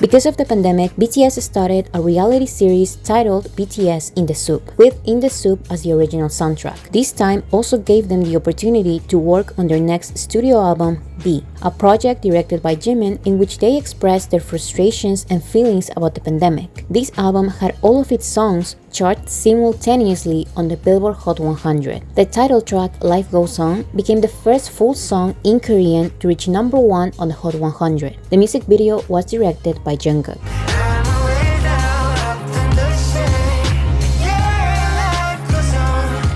Because of the pandemic, BTS started a reality series titled BTS in the Soup, with In the Soup as the original soundtrack. This time also gave them the opportunity to work on their next studio album, B, a project directed by Jimin in which they expressed their frustrations and feelings about the pandemic. This album had all of its songs chart simultaneously on the Billboard Hot 100. The title track, Life Goes On, became the first full song in Korean to reach number 1 on the Hot 100. The music video was directed by Jungkook.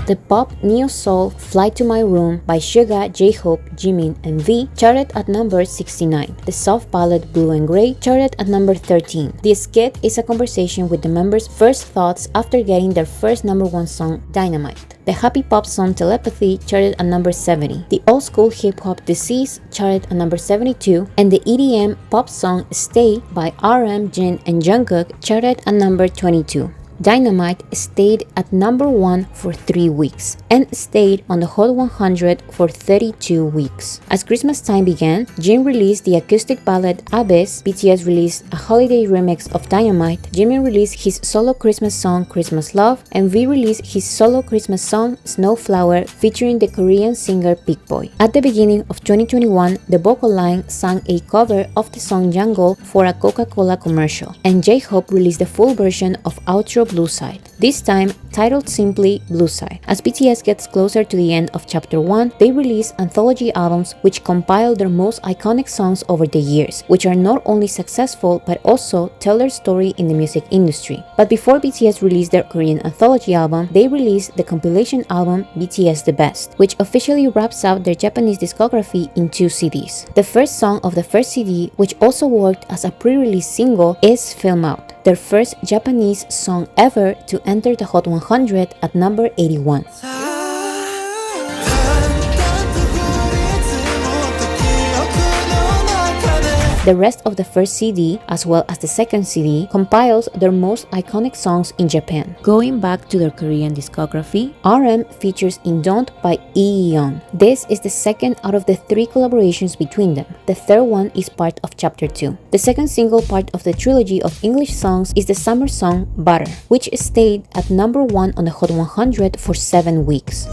The pop neo-soul Fly to My Room by Suga, J-Hope, Jimin, and V charted at number 69. The soft ballad Blue and Grey charted at number 13. The skit is a conversation with the members' first thoughts after getting their first number 1 song, Dynamite. The happy pop song Telepathy charted at number 70. The old-school hip-hop Disease charted at number 72. And the EDM pop song Stay by RM, Jin, and Jungkook charted at number 22. Dynamite stayed at number 1 for 3 weeks and stayed on the Hot 100 for 32 weeks. As Christmas time began, Jin released the acoustic ballad Abyss, BTS released a holiday remix of Dynamite, Jimin released his solo Christmas song Christmas Love, and V released his solo Christmas song Snowflower featuring the Korean singer Big Boy. At the beginning of 2021, the vocal line sang a cover of the song Jungle for a Coca-Cola commercial, and J-Hope released the full version of Outro Blue Side, this time titled simply Blue Side. As BTS gets closer to the end of Chapter 1, they release anthology albums which compile their most iconic songs over the years, which are not only successful but also tell their story in the music industry. But before BTS released their Korean anthology album, they released the compilation album BTS The Best, which officially wraps up their Japanese discography in 2 CDs. The first song of the first CD, which also worked as a pre-release single, is Film Out, their first Japanese song ever to enter the Hot 100 at number 81. The rest of the first CD, as well as the second CD, compiles their most iconic songs in Japan. Going back to their Korean discography, RM features in Don't by Lee Young. This is the second out of the 3 collaborations between them. The third one is part of Chapter 2. The second single part of the trilogy of English songs is the summer song Butter, which stayed at number 1 on the Hot 100 for 7 weeks.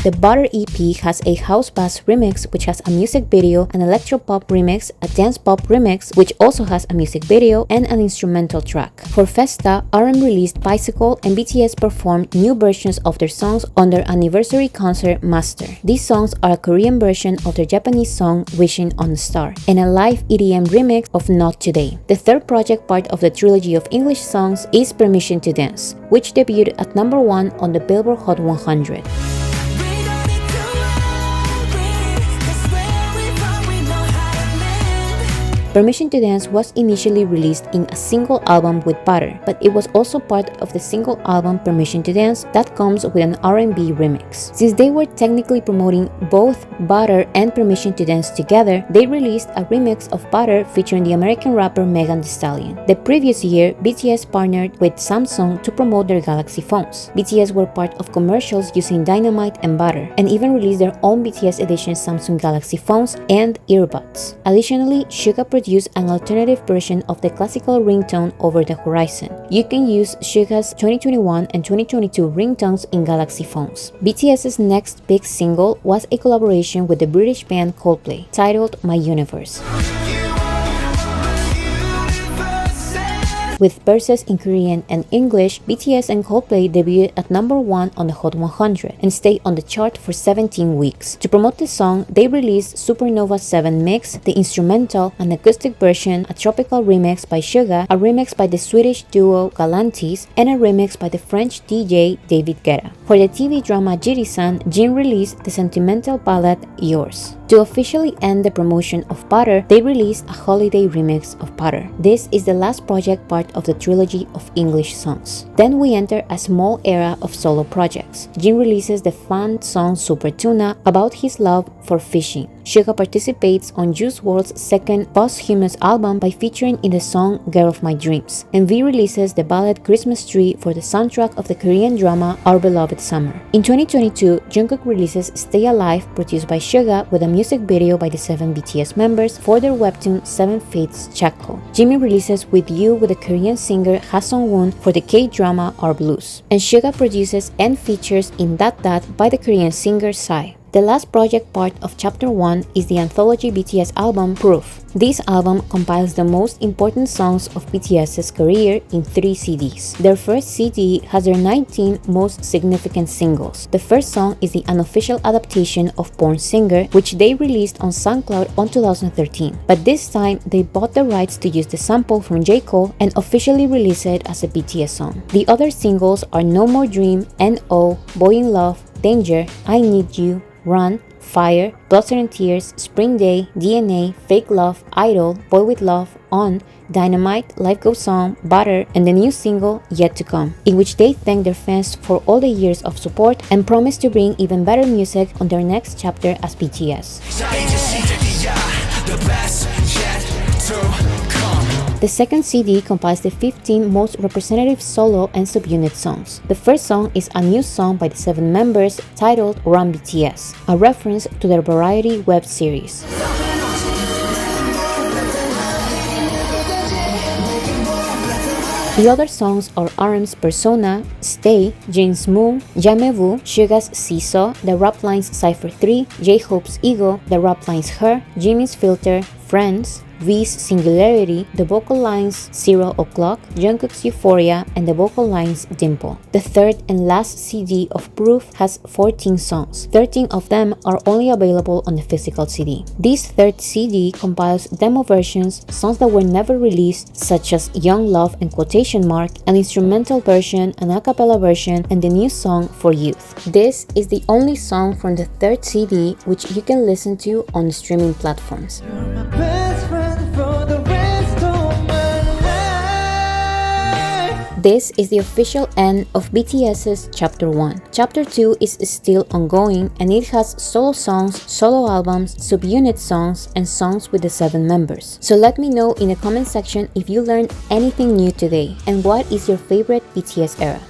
The Butter EP has a house bass remix which has a music video, an electropop remix, a dance pop remix which also has a music video, and an instrumental track. For Festa, RM released Bicycle and BTS performed new versions of their songs on their anniversary concert Master. These songs are a Korean version of their Japanese song Wishing on a Star and a live EDM remix of Not Today. The third project part of the trilogy of English songs is Permission to Dance, which debuted at number 1 on the Billboard Hot 100. Permission to Dance was initially released in a single album with Butter, but it was also part of the single album Permission to Dance that comes with an R&B remix. Since they were technically promoting both Butter and Permission to Dance together, they released a remix of Butter featuring the American rapper Megan Thee Stallion. The previous year, BTS partnered with Samsung to promote their Galaxy phones. BTS were part of commercials using Dynamite and Butter, and even released their own BTS edition Samsung Galaxy phones and earbuds. Additionally, Suga produced an alternative version of the classical ringtone Over the Horizon. You can use Suga's 2021 and 2022 ringtones in Galaxy phones. BTS's next big single was a collaboration with the British band Coldplay, titled My Universe. With verses in Korean and English, BTS and Coldplay debuted at number 1 on the Hot 100 and stayed on the chart for 17 weeks. To promote the song, they released Supernova 7 Mix, the instrumental, an acoustic version, a tropical remix by Suga, a remix by the Swedish duo Galantis, and a remix by the French DJ David Guetta. For the TV drama Jiri-san, Jin released the sentimental ballad Yours. To officially end the promotion of Butter, they released a holiday remix of Butter. This is the last project part of the trilogy of English songs. Then we enter a small era of solo projects. Jin releases the fun song Super Tuna about his love for fishing. Suga participates on Juice WRLD's second posthumous album by featuring in the song Girl of My Dreams, and V releases the ballad Christmas Tree for the soundtrack of the Korean drama Our Beloved Summer. In 2022, Jungkook releases Stay Alive, produced by Suga, with a music video by the 7 BTS members for their webtoon 7 Faiths Chakko. Jimmy releases With You with the Korean singer Ha Sung-woon for the K-drama Our Blues, and Suga produces and features in That by the Korean singer Psy. The last project part of Chapter 1 is the anthology BTS album Proof. This album compiles the most important songs of BTS's career in 3 CDs. Their first CD has their 19 most significant singles. The first song is the unofficial adaptation of Born Singer, which they released on SoundCloud on 2013. But this time, they bought the rights to use the sample from J. Cole and officially release it as a BTS song. The other singles are No More Dream, N.O., Boy in Love, Danger, I Need You, Run, Fire, Blood, Sweat and Tears, Spring Day, DNA, Fake Love, Idol, Boy with Love, On, Dynamite, Life Goes On, Butter, and the new single Yet to Come, in which they thank their fans for all the years of support and promise to bring even better music on their next chapter as BTS. The second CD compiles the 15 most representative solo and subunit songs. The first song is a new song by the 7 members titled Run BTS, a reference to their Variety web series. The other songs are RM's Persona, Stay, Jin's Moon, Jamevu, Suga's Seesaw, the rap lines Cypher 3, J-Hope's Ego, the rap lines Her, Jimmy's Filter, Friends, V's Singularity, the vocal lines 0 O'Clock, Jungkook's Euphoria, and the vocal lines Dimple. The third and last CD of Proof has 14 songs. 13 of them are only available on the physical CD. This third CD compiles demo versions, songs that were never released, such as Young Love and Quotation Mark, an instrumental version, an a cappella version, and the new song For Youth. This is the only song from the third CD which you can listen to on streaming platforms. This is the official end of BTS's Chapter 1. Chapter 2 is still ongoing and it has solo songs, solo albums, subunit songs, and songs with the 7 members. So let me know in the comment section if you learned anything new today and what is your favorite BTS era.